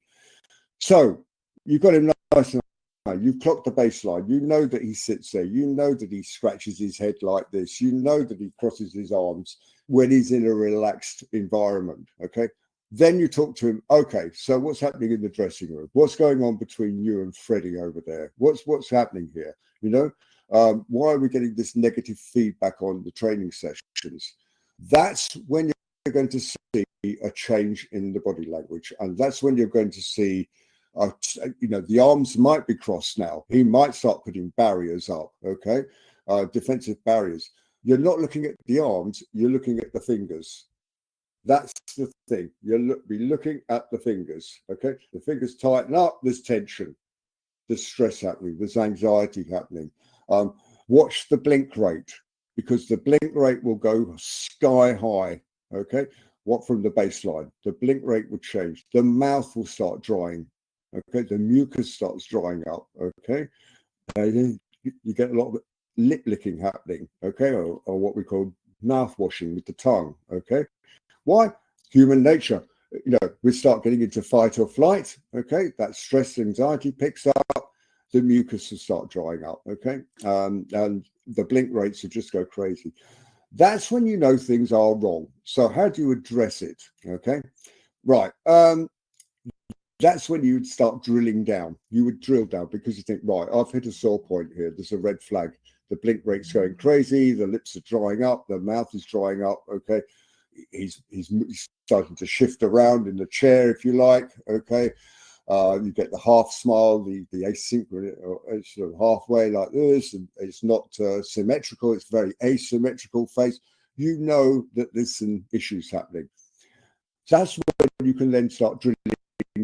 So you've got him nice and high. You've clocked the baseline. You know that he sits there. You know that he scratches his head like this. You know that he crosses his arms when he's in a relaxed environment, okay? Then you talk to him, okay, so what's happening in the dressing room? What's going on between you and Freddie over there? What's happening here? Why are we getting this negative feedback on the training sessions? That's when you're going to see a change in the body language. And that's when you're going to see, the arms might be crossed now. He might start putting barriers up, okay? Defensive barriers. You're not looking at the arms, you're looking at the fingers. That's the thing. You'll be looking at the fingers, okay? The fingers tighten up, there's tension, there's stress happening, there's anxiety happening. Watch the blink rate, because the blink rate will go sky high, okay? What from the baseline? The blink rate will change. The mouth will start drying, okay? The mucus starts drying up, okay? You get a lot of lip licking happening, okay? Or what we call mouth washing with the tongue, okay? Why? Human nature. We start getting into fight or flight, okay? That stress, anxiety picks up. the mucus will start drying up, okay? And the blink rates will just go crazy. That's when you know things are wrong. So how do you address it, okay? Right. That's when you would start drilling down. You would drill down because you think, right, I've hit a sore point here. There's a red flag. The blink rate's going crazy. The lips are drying up. The mouth is drying up. Okay. He's starting to shift around in the chair, if you like. Okay. You get the half smile, the asynchronous, it's sort of halfway like this, and it's not symmetrical. It's very asymmetrical face. You know that there's some issues happening. So that's when you can then start drilling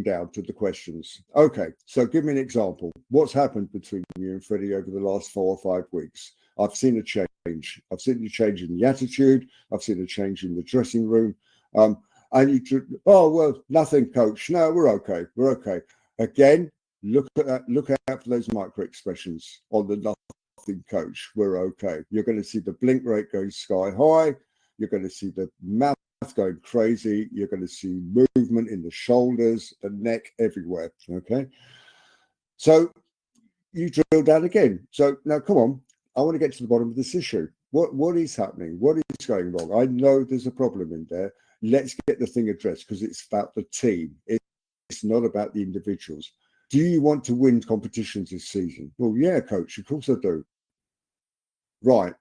down to the questions. Okay, so give me an example. What's happened between you and Freddie over the last 4 or 5 weeks? I've seen a change. I've seen a change in the attitude. I've seen a change in the dressing room. And you, oh, well, nothing, coach. No, we're okay. We're okay. Again, look at that. Look out for those micro expressions on the nothing, coach. We're okay. You're going to see the blink rate going sky high. You're going to see the mouth going crazy. You're going to see movement in the shoulders, the neck, everywhere. Okay. So you drill down again. So now, come on. I want to get to the bottom of this issue. What is happening? What is going wrong? I know there's a problem in there. Let's get the thing addressed because it's about the team. It's not about the individuals. Do you want to win competitions this season? Well, yeah, coach, of course I do. Right.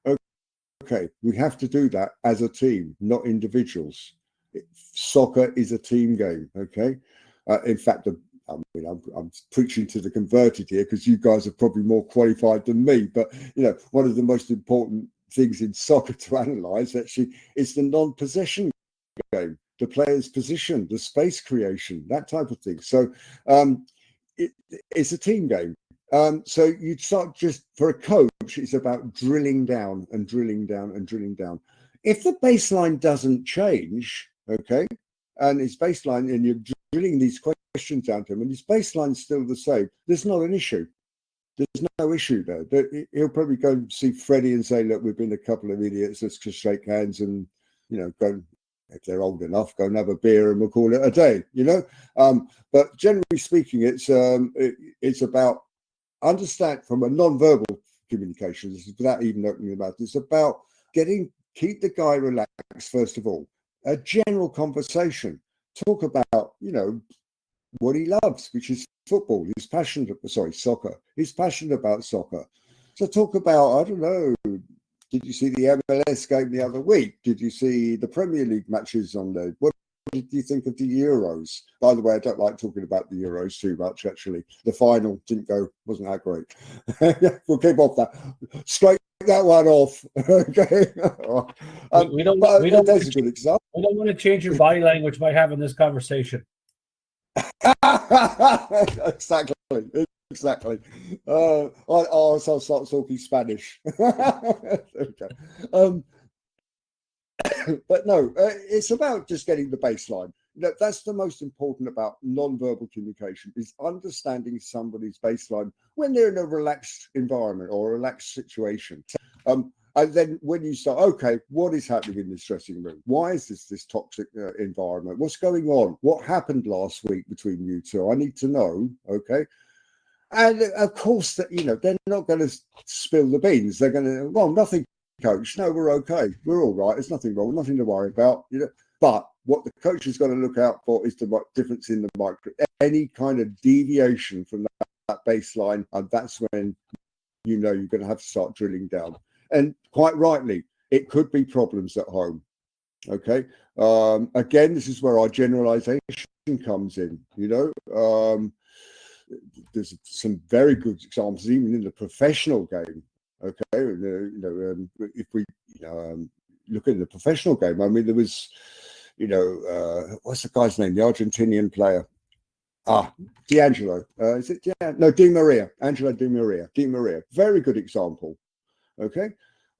Okay. We have to do that as a team, not individuals. Soccer is a team game. Okay. In fact, I mean, I'm preaching to the converted here because you guys are probably more qualified than me. But, you know, one of the most important things in soccer to analyze actually is the non-possession game, the player's position, the space creation, that type of thing. So it's a team game. So you'd start just for a coach, it's about drilling down and drilling down and drilling down. If the baseline doesn't change, okay, and his baseline, and you're drilling these questions down to him, and his baseline's still the same, there's not an issue. There's no issue there. He'll probably go and see Freddie and say, look, we've been a couple of idiots, let's just shake hands and, you know, go, if they're old enough, go and have a beer and we'll call it a day, you know. But generally speaking, it's about understand from a non-verbal communication, without even opening your mouth, it's about keep the guy relaxed, first of all. A general conversation. Talk about, you know, what he loves, which is football. He's passionate, soccer. He's passionate about soccer. So talk about, I don't know, did you see the MLS game the other week? Did you see the Premier League matches on there? What did you think of the Euros? By the way, I don't like talking about the Euros too much, actually. The final wasn't that great. We'll keep off that. Straight that one off. Okay. We don't want to change your body language by having this conversation. Exactly. I'll start talking Spanish. Okay. But no, it's about just getting the baseline. That's the most important about non-verbal communication, is understanding somebody's baseline when they're in a relaxed environment or a relaxed situation. And then when you start, okay, what is happening in this dressing room? Why is this toxic environment? What's going on? What happened last week between you two? I need to know, okay? And of course, that, you know, they're not going to spill the beans. They're going to, well, nothing, coach. No, we're okay. We're all right. There's nothing wrong. Nothing to worry about. You know. But what the coach is going to look out for is the difference in the micro, any kind of deviation from that baseline, and that's when you know you're going to have to start drilling down. And quite rightly, it could be problems at home. Okay. Again, this is where our generalization comes in. You know, there's some very good examples, even in the professional game. Okay. If we look at the professional game, I mean, there was, what's the guy's name? The Argentinian player. D'Angelo. Is it? Yeah. No, Di Maria. Angelo Di Maria. Di Maria. Very good example. Okay.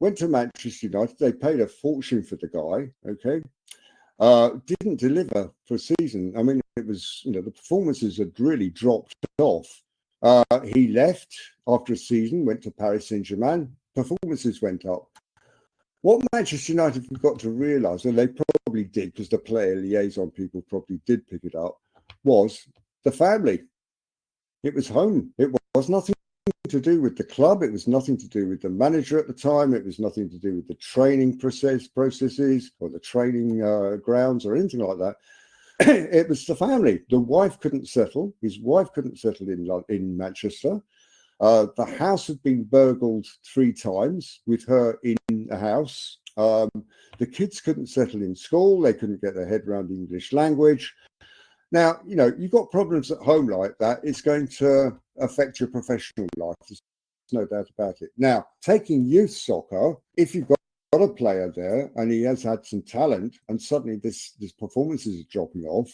Went to Manchester United. They paid a fortune for the guy. Okay. Didn't deliver for a season. I mean, it was, the performances had really dropped off. He left after a season, went to Paris Saint-Germain. Performances went up. What Manchester United got to realise, and they probably did because the player liaison people probably did pick it up, was the family. It was home. It was nothing to do with the club. It was nothing to do with the manager at the time. It was nothing to do with the training processes or the training grounds or anything like that. It was the family. The wife couldn't settle. His wife couldn't settle in Manchester. The house had been burgled 3 times with her in the house. The kids couldn't settle in school. They couldn't get their head around the English language. Now, you know, you've got problems at home like that. It's going to affect your professional life. There's no doubt about it. Now, taking youth soccer, if you've got a player there and he has had some talent and suddenly this performance is dropping off.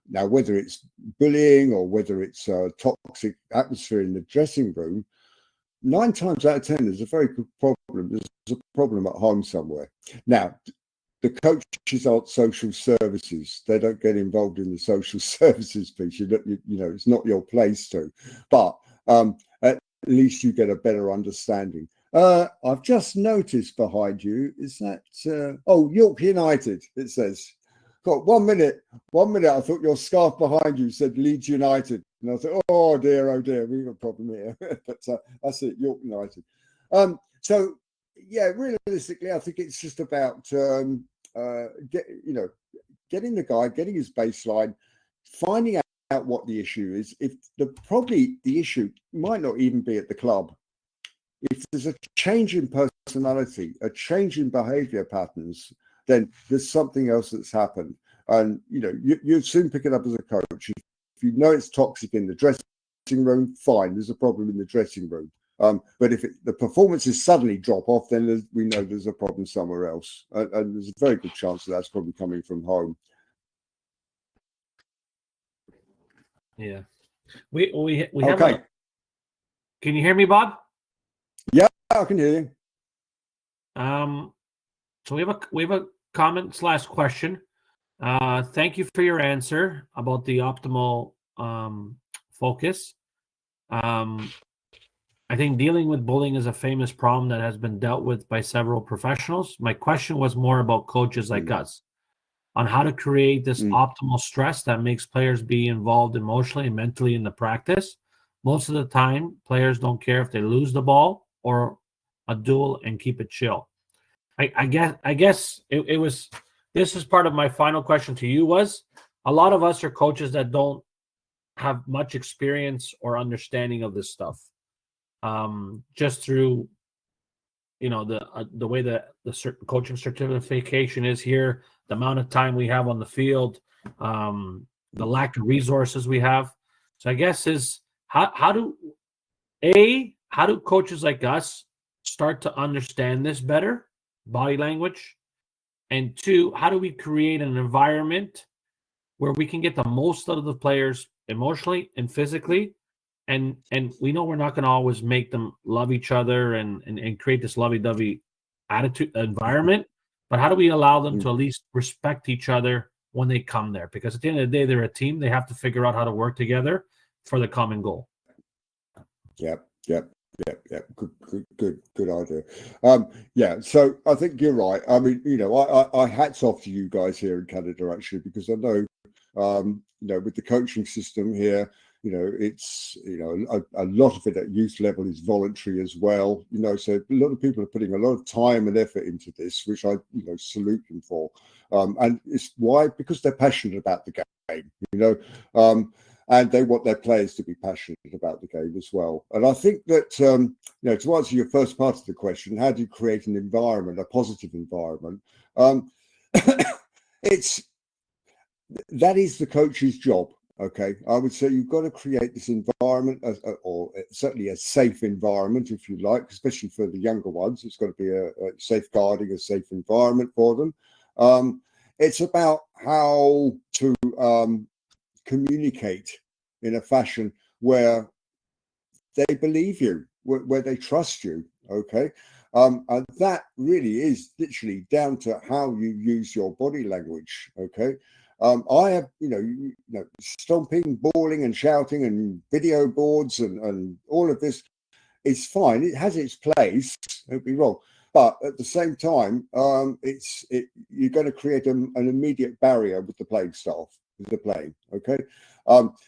Now, whether it's bullying or whether it's a toxic atmosphere in the dressing room, 9 times out of 10, there's a very good problem. There's a problem at home somewhere. Now, the coaches aren't social services. They don't get involved in the social services piece. You know, it's not your place to. But at least you get a better understanding. I've just noticed behind you, is that, York United, it says. Got 1 minute. 1 minute, I thought your scarf behind you said Leeds United. And I thought, oh dear, we've got a problem here. But that's it, York United. So, yeah, realistically, I think it's just about, getting the guy, getting his baseline, finding out what the issue is. If probably the issue might not even be at the club. If there's a change in personality, a change in behavior patterns, then there's something else that's happened. And, you know, you'd soon pick it up as a coach. If you know it's toxic in the dressing room, fine, there's a problem in the dressing room. But if the performances suddenly drop off, then we know there's a problem somewhere else. And there's a very good chance that's probably coming from home. Yeah. We okay. Have can you hear me, Bob? Yeah, I can hear you. So we have a comment / question. Thank you for your answer about the optimal focus. I think dealing with bullying is a famous problem that has been dealt with by several professionals. My question was more about coaches like us on how to create this optimal stress that makes players be involved emotionally and mentally in the practice. Most of the time, players don't care if they lose the ball or a duel and keep it chill. I guess it was, this is part of my final question to you, was a lot of us are coaches that don't have much experience or understanding of this stuff. Just through, you know, the way that the certain coaching certification is here, the amount of time we have on the field, the lack of resources we have. So I guess is how do coaches like us start to understand this better, body language, and 2, how do we create an environment where we can get the most out of the players emotionally and physically? And we know we're not going to always make them love each other and create this lovey-dovey attitude environment, but how do we allow them to at least respect each other when they come there? Because at the end of the day, they're a team. They have to figure out how to work together for the common goal. Yep. Good idea. So I think you're right. I mean, you know, I hats off to you guys here in Canada, actually, because I know, you know, with the coaching system here, you know, it's, you know, a lot of it at youth level is voluntary as well, you know, so a lot of people are putting a lot of time and effort into this, which I, you know, salute them for. And it's why? Because they're passionate about the game, you know, and they want their players to be passionate about the game as well. And I think that, you know, to answer your first part of the question, how do you create an environment, a positive environment? That is the coach's job. Okay, I would say you've got to create this environment, or certainly a safe environment, if you like, especially for the younger ones. It's got to be a safeguarding, a safe environment for them. It's about how to communicate in a fashion where they believe you, where they trust you. Okay, and that really is literally down to how you use your body language. Okay. I have, you know, stomping, bawling and shouting and video boards and all of this is fine. It has its place, don't be wrong. But at the same time, you're going to create an immediate barrier with the playing staff, with the playing, okay?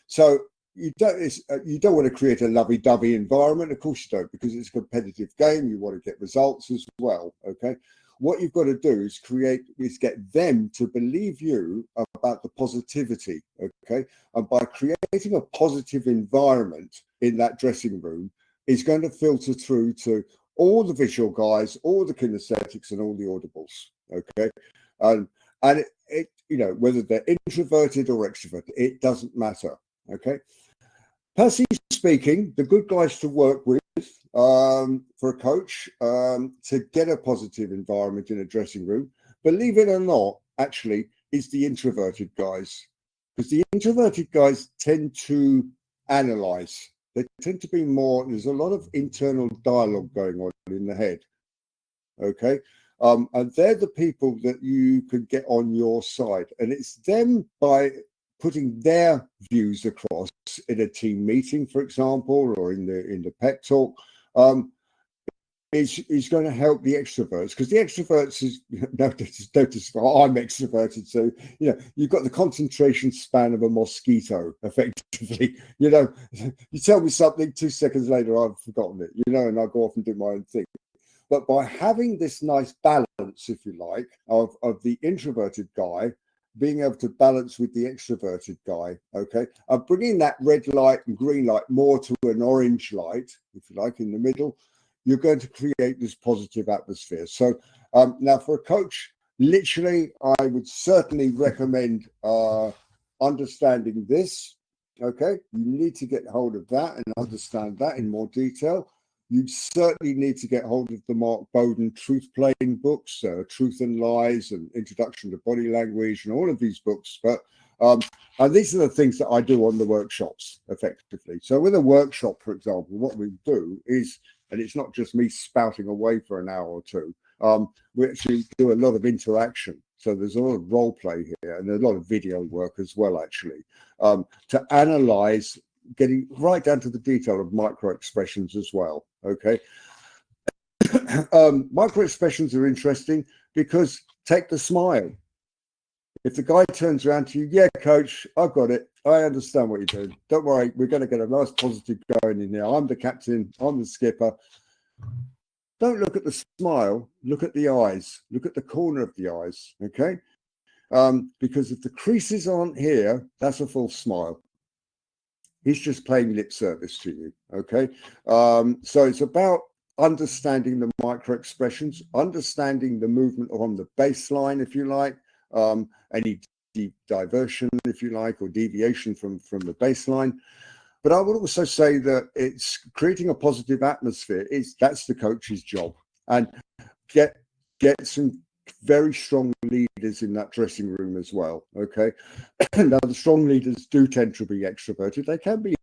So, you don't want to create a lovey-dovey environment. Of course you don't, because it's a competitive game. You want to get results as well. Okay. What you've got to do is get them to believe you about the positivity. Okay. And by creating a positive environment in that dressing room, is going to filter through to all the visual guys, all the kinesthetics, and all the audibles. Okay. And it whether they're introverted or extroverted, it doesn't matter. Okay. Personally speaking, the good guys to work with for a coach to get a positive environment in a dressing room, believe it or not, actually, is the introverted guys. Because the introverted guys tend to analyze. They tend to be more, there's a lot of internal dialogue going on in the head. Okay. And they're the people that you can get on your side. And it's them, by putting their views across in a team meeting, for example, or in the pep talk, is going to help the extroverts, because the extroverts is notice I'm extroverted, so you've got the concentration span of a mosquito, effectively. You tell me something, 2 seconds later I've forgotten it, and I go off and do my own thing. But by having this nice balance, if you like, of the introverted guy being able to balance with the extroverted guy, okay, and bringing that red light and green light more to an orange light, if you like, in the middle, you're going to create this positive atmosphere. So now for a coach, literally, I would certainly recommend understanding this. Okay, you need to get hold of that and understand that in more detail. You certainly need to get hold of the Mark Bowden truth playing books, Truth and Lies and Introduction to Body Language, and all of these books. But and these are the things that I do on the workshops, effectively. So with a workshop, for example, what we do is, and it's not just me spouting away for an hour or two, we actually do a lot of interaction. So there's a lot of role play here, and a lot of video work as well, actually, to analyze, getting right down to the detail of micro expressions as well. Okay. Micro expressions are interesting because take the smile. If the guy turns around to you, yeah, coach, I've got it. I understand what you're doing. Don't worry, we're going to get a nice positive going in there. I'm the captain. I'm the skipper. Don't look at the smile. Look at the eyes. Look at the corner of the eyes. Okay. Because if the creases aren't here, that's a false smile. He's just playing lip service to you. Okay. So it's about understanding the micro expressions, understanding the movement on the baseline, if you like, any diversion, if you like, or deviation from the baseline. But I would also say that it's creating a positive atmosphere. That's the coach's job, and get some very strong leaders in that dressing room as well. Okay. Now the strong leaders do tend to be extroverted. They can be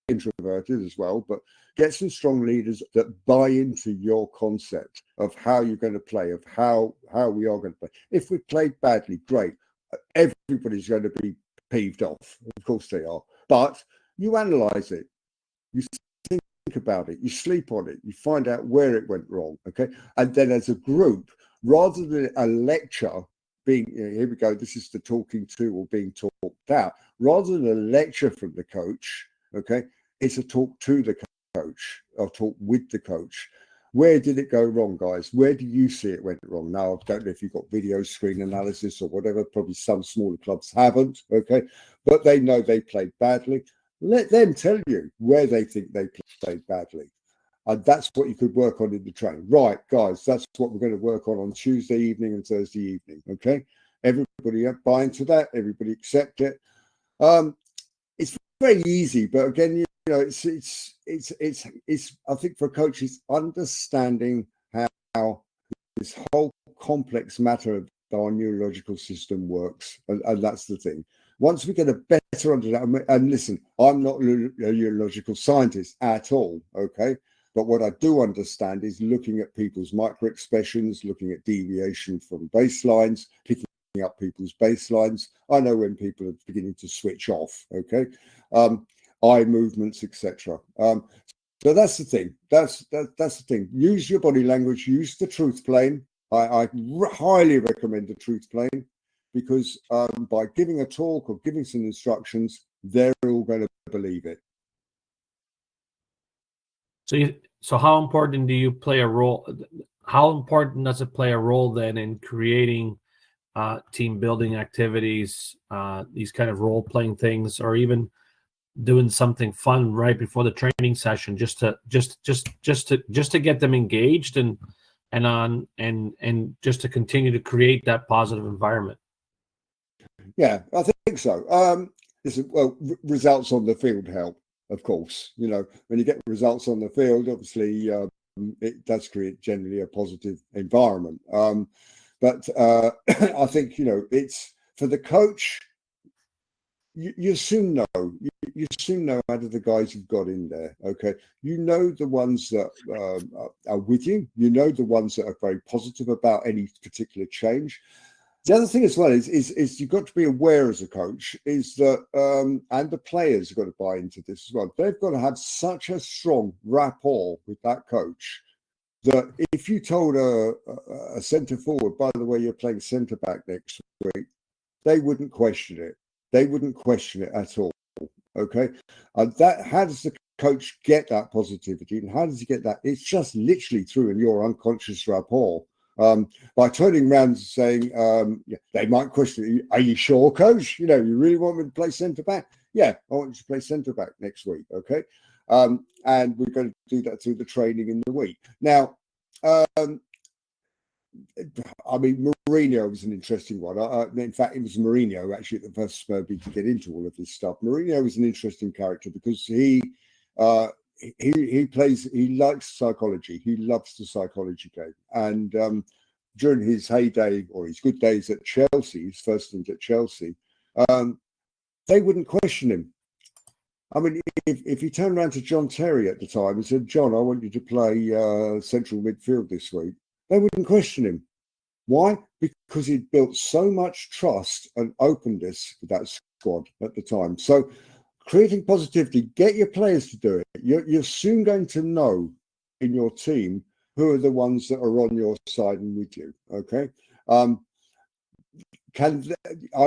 introverted as well, but get some strong leaders that buy into your concept of how you're going to play, of how we are going to play. If we played badly, great. Everybody's going to be peeved off. Of course they are. But you analyze it. You think about it. You sleep on it. You find out where it went wrong. Okay. And then as a group, rather than a lecture being, here we go, this is the talking to or being talked out, rather than a lecture from the coach, okay, it's a talk to the coach or talk with the coach. Where did it go wrong, guys? Where do you see it went wrong? Now, I don't know if you've got video screen analysis or whatever. Probably some smaller clubs haven't, okay? But they know they played badly. Let them tell you where they think they played badly. And that's what you could work on in the training. Right, guys, that's what we're going to work on Tuesday evening and Thursday evening, okay? Everybody buy into that. Everybody accept it. It's very easy, but again, it's I think for a coach, it's understanding how this whole complex matter of our neurological system works, and that's the thing. Once we get a better understanding, and listen, I'm not a neurological scientist at all, okay? But what I do understand is looking at people's micro expressions, looking at deviation from baselines, picking up people's baselines. I know when people are beginning to switch off, okay? Eye movements, etc. So that's the thing. That's the thing. Use your body language. Use the truth plane. I highly recommend the truth plane, because by giving a talk or giving some instructions, they're all going to believe it. So how important do you play a role? How important does it play a role then in creating team building activities, these kind of role playing things, or even doing something fun right before the training session, just to get them engaged and just to continue to create that positive environment? Yeah, I think so. Listen, well, results on the field help, of course. You know, when you get results on the field, obviously it does create generally a positive environment. But I think, you know, it's for the coach. You soon know. You soon know out of the guys you've got in there. Okay, you know the ones that are with you. You know the ones that are very positive about any particular change. The other thing as well is you've got to be aware as a coach is that and the players have got to buy into this as well. They've got to have such a strong rapport with that coach that if you told a centre forward, by the way, you're playing centre back next week, they wouldn't question it. They wouldn't question it at all. Okay, and that, how does the coach get that positivity, and how does he get that? It's just literally through in your unconscious rapport. By turning around and saying, yeah, they might question, are you sure, coach? You know, you really want me to play centre back? Yeah, I want you to play centre back next week. Okay, and we're going to do that through the training in the week. Now, I mean, Mourinho was an interesting one. In fact, it was Mourinho actually at the first Spurs to get into all of this stuff. Mourinho was an interesting character because he plays. He likes psychology. He loves the psychology game. And during his heyday or his good days at Chelsea, his first stint at Chelsea, they wouldn't question him. I mean, if he turned around to John Terry at the time and said, "John, I want you to play central midfield this week," they wouldn't question him. Why? Because he'd built so much trust and openness with that squad at the time. So creating positivity, get your players to do it. You're soon going to know in your team who are the ones that are on your side and with you. Okay. I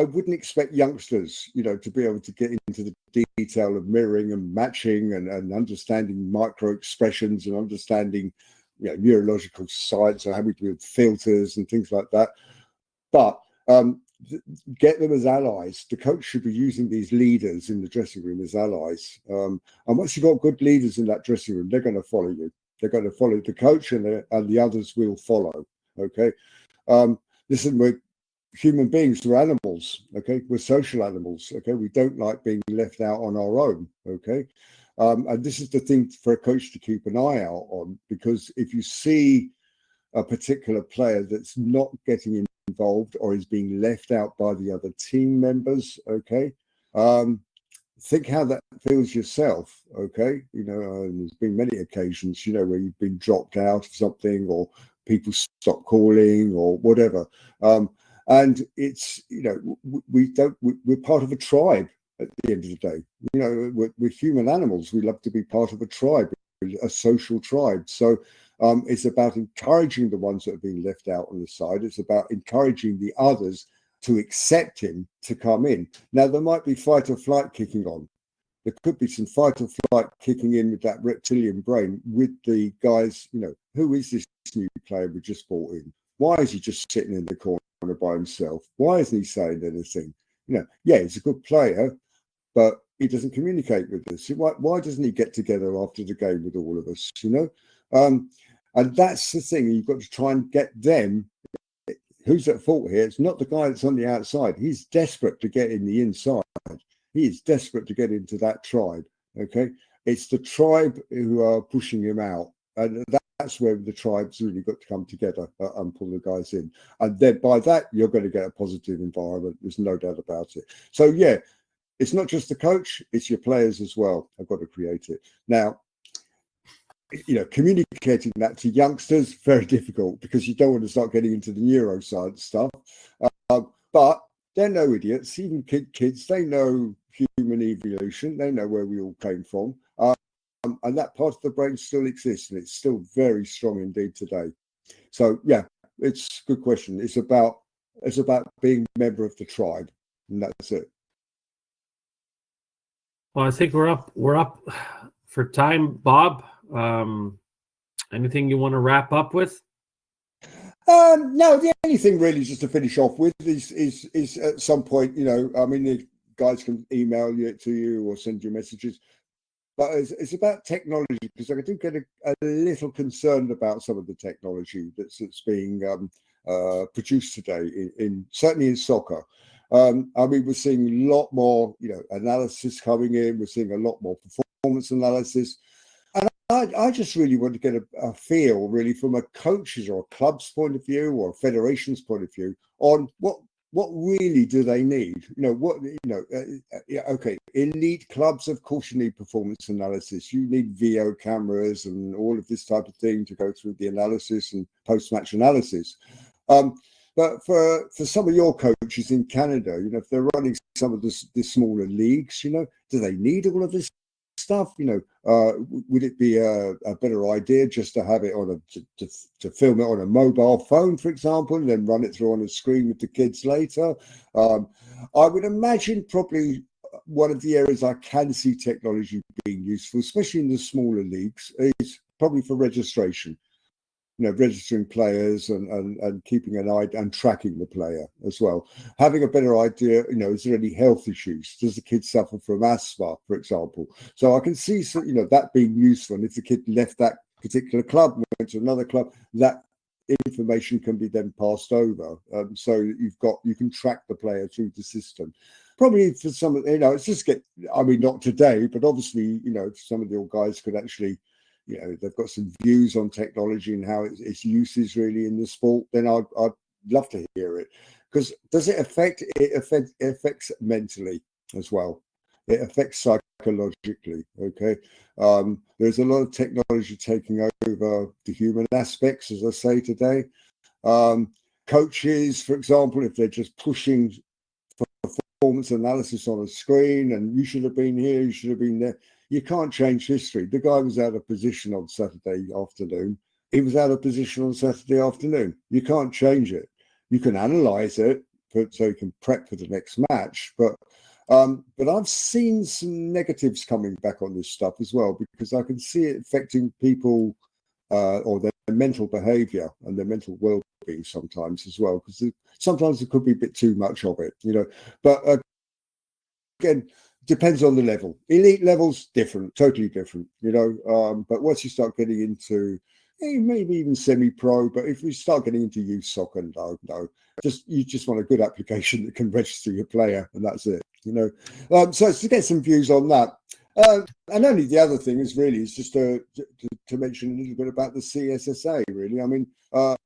wouldn't expect youngsters, you know, to be able to get into the detail of mirroring and matching and understanding micro expressions and understanding, you know, neurological science and how we do with filters and things like that. But get them as allies. The coach should be using these leaders in the dressing room as allies. And once you've got good leaders in that dressing room, they're going to follow you. They're going to follow the coach, and the others will follow. Okay. Listen, we're human beings. We're animals. Okay. We're social animals. Okay. We don't like being left out on our own. Okay. And this is the thing for a coach to keep an eye out on, because if you see a particular player that's not getting involved or is being left out by the other team members, okay, think how that feels yourself, okay? You know, there's been many occasions, you know, where you've been dropped out of something or people stop calling or whatever. And it's, you know, we're part of a tribe at the end of the day. You know, we're human animals. We love to be part of a tribe, a social tribe. So it's about encouraging the ones that are being left out on the side. It's about encouraging the others to accept him to come in. Now, there might be fight or flight kicking on. There could be some fight or flight kicking in with that reptilian brain with the guys, you know, who is this new player we just brought in? Why is he just sitting in the corner by himself? Why isn't he saying anything? You know, yeah, he's a good player, but he doesn't communicate with us. Why doesn't he get together after the game with all of us, you know? And that's the thing. You've got to try and get them. Who's at fault here? It's not the guy that's on the outside. He's desperate to get in the inside. He is desperate to get into that tribe, okay? It's the tribe who are pushing him out. And that's where the tribe's really got to come together and pull the guys in. And then by that, you're going to get a positive environment. There's no doubt about it. So, yeah, it's not just the coach, it's your players as well. I've got to create it. Now, you know, communicating that to youngsters, very difficult, because you don't want to start getting into the neuroscience stuff. But they're no idiots. Even kids, they know human evolution. They know where we all came from. And that part of the brain still exists, and it's still very strong indeed today. So, yeah, it's a good question. It's about being a member of the tribe, and that's it. Well, I think we're up for time, Bob. Anything you want to wrap up with? No, the only thing really just to finish off with is at some point, I mean, the guys can email it to you or send you messages, but it's about technology, because I do get a little concerned about some of the technology that's being produced today in certainly in soccer. I mean, we're seeing a lot more, analysis coming in. We're seeing a lot more performance analysis. And I just really want to get a feel, really, from a coach's or a club's point of view or a federation's point of view on what really do they need? Okay, elite clubs, of course, you need performance analysis. You need VO cameras and all of this type of thing to go through the analysis and post-match analysis. But for some of your coaches in Canada, if they're running some of the smaller leagues, do they need all of this stuff? Would it be a better idea just to have it on to film it on a mobile phone, for example, and then run it through on a screen with the kids later? I would imagine probably one of the areas I can see technology being useful, especially in the smaller leagues, is probably for registration. Registering players and keeping an eye and tracking the player as well. Having a better idea, is there any health issues? Does the kid suffer from asthma, for example? So I can see, that being useful. And if the kid left that particular club and went to another club, that information can be then passed over. So you can track the player through the system. Probably for some, it's just not today, but obviously, some of your guys could actually, they've got some views on technology and how its use is really in the sport, then I'd love to hear it. Because does it affect? It affects mentally as well. It affects psychologically. Okay, there's a lot of technology taking over the human aspects, as I say today. Coaches, for example, if they're just pushing performance analysis on a screen and you should have been here, you should have been there. You can't change history. The guy was out of position on Saturday afternoon. He was out of position on Saturday afternoon. You can't change it. You can analyze it so you can prep for the next match. But I've seen some negatives coming back on this stuff as well, because I can see it affecting people or their mental behavior and their mental well-being sometimes as well, because sometimes it could be a bit too much of it, But again, depends on the level. Elite levels, different, totally different, But once you start getting into maybe even semi-pro, but if we start getting into youth soccer, no, you just want a good application that can register your player, and that's it, So to get some views on that. And only the other thing is just to mention a little bit about the CSSA. Really, I mean,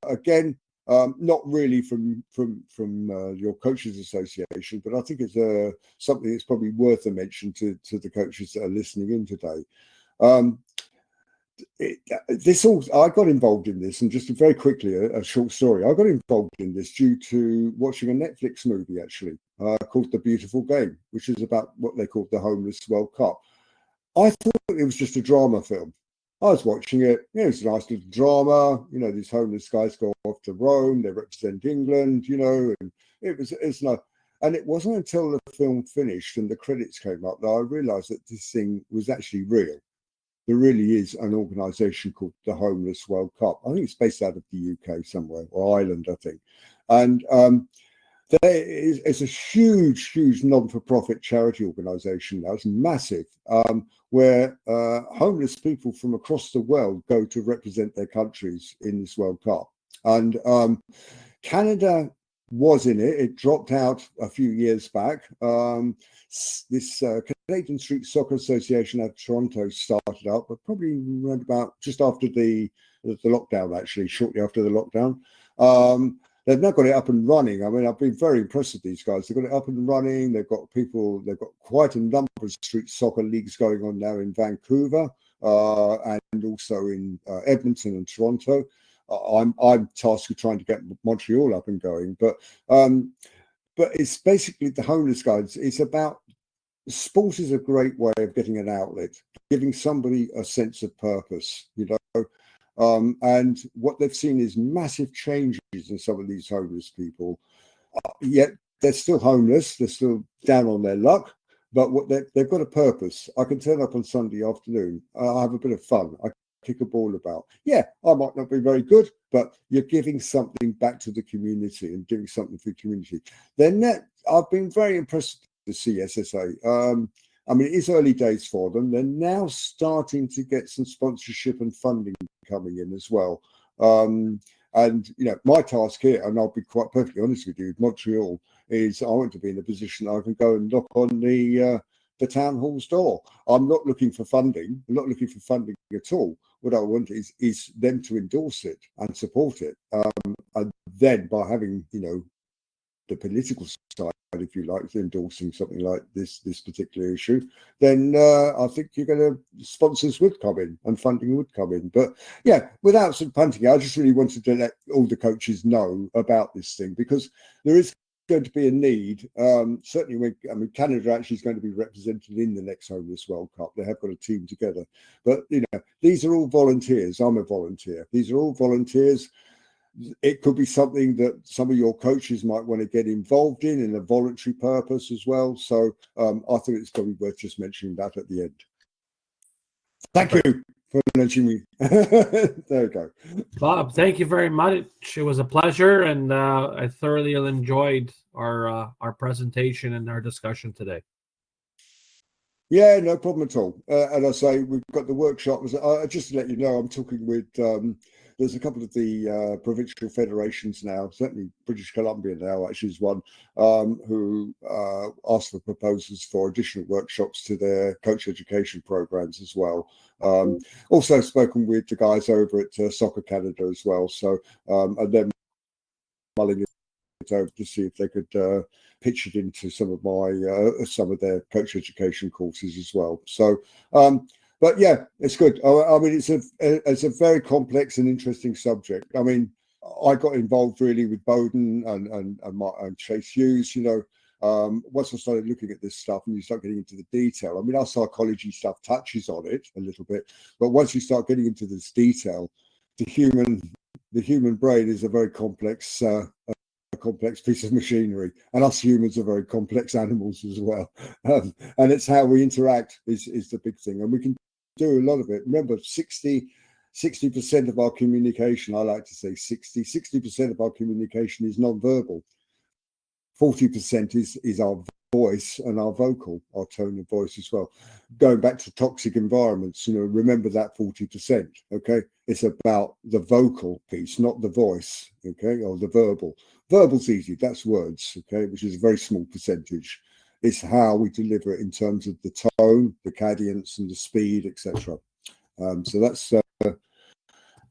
again. Not really from your coaches association, but I think it's something that's probably worth a mention to the coaches that are listening in today. I got involved in this, and just very quickly, a short story. I got involved in this due to watching a Netflix movie actually called The Beautiful Game, which is about what they called the Homeless World Cup. I thought it was just a drama film. I was watching it. It's a nice little drama. These homeless guys go off to Rome. They represent England. And it's not. And it wasn't until the film finished and the credits came up that I realised that this thing was actually real. There really is an organisation called the Homeless World Cup. I think it's based out of the UK somewhere, or Ireland, I think. And it's a huge non-for-profit charity organisation now. It's massive, where homeless people from across the world go to represent their countries in this World Cup. And Canada was in it. It dropped out a few years back. This Canadian Street Soccer Association out of Toronto started up, but probably around about just after the lockdown, actually, shortly after the lockdown. They've now got it up and running. I mean, I've been very impressed with these guys. They've got it up and running. They've got quite a number of street soccer leagues going on now in Vancouver and also in Edmonton and Toronto. I'm tasked with trying to get Montreal up and going, but it's basically the homeless guys. It's about sport is a great way of getting an outlet, giving somebody a sense of purpose, and what they've seen is massive changes in some of these homeless people. Yet they're still homeless. They're still down on their luck. but what they've got a purpose. I can turn up on Sunday afternoon. I have a bit of fun. I kick a ball about. Yeah, I might not be very good, but you're giving something back to the community and doing something for the community. I've been very impressed with the CSSA. I mean, it's early days for them. They're now starting to get some sponsorship and funding coming in as well. And, you know, my task here, and I'll be quite perfectly honest with you, with Montreal, is I want to be in a position I can go and knock on the town hall's door. I'm not looking for funding. I'm not looking for funding at all. What I want is them to endorse it and support it. And then by having, you know, the political side, if you like, endorsing something like this particular issue, then I think you're going to, sponsors would come in and funding would come in. But yeah, without sort of punting, I just really wanted to let all the coaches know about this thing, because there is going to be a need. Certainly, Canada actually is going to be represented in the next Homeless World Cup. They have got a team together, but you know, these are all volunteers. I'm a volunteer. These are all volunteers. It could be something that some of your coaches might want to get involved in a voluntary purpose as well. So I think it's probably worth just mentioning that at the end. Thank you for mentioning me. There you go. Bob, thank you very much. It was a pleasure, and I thoroughly enjoyed our presentation and our discussion today. Yeah, no problem at all. And I say we've got the workshop. Just to let you know, I'm talking with. There's a couple of the provincial federations now, certainly British Columbia now actually is one, who asked for proposals for additional workshops to their coach education programs as well. Also spoken with the guys over at Soccer Canada as well. So, and then mulling it over to see if they could pitch it into some of their coach education courses as well. So, but yeah, it's good. I mean, it's a very complex and interesting subject. I mean, I got involved really with Bowden and Chase Hughes. You know, once I started looking at this stuff and you start getting into the detail, I mean, our psychology stuff touches on it a little bit, but once you start getting into this detail, the human brain is a very complex piece of machinery, and us humans are very complex animals as well. And it's how we interact is the big thing, and we can do a lot of it. Remember, 60% of our communication, I like to say 60% of our communication is non-verbal. 40% is our voice and our vocal, our tone of voice as well. Going back to toxic environments, you know, remember that 40%, okay? It's about the vocal piece, not the voice, okay, or the verbal. Verbal's easy, that's words, okay, which is a very small percentage. It's how we deliver it in terms of the tone, the cadence, and the speed, etc. So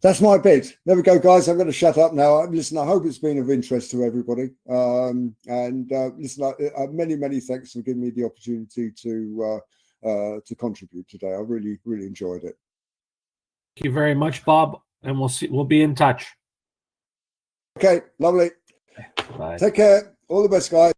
that's my bit. There we go, guys. I'm going to shut up now. Listen, I hope it's been of interest to everybody. Listen, many thanks for giving me the opportunity to contribute today. I really enjoyed it. Thank you very much, Bob, and we'll be in touch. Okay, lovely. Bye. Take care. All the best, guys.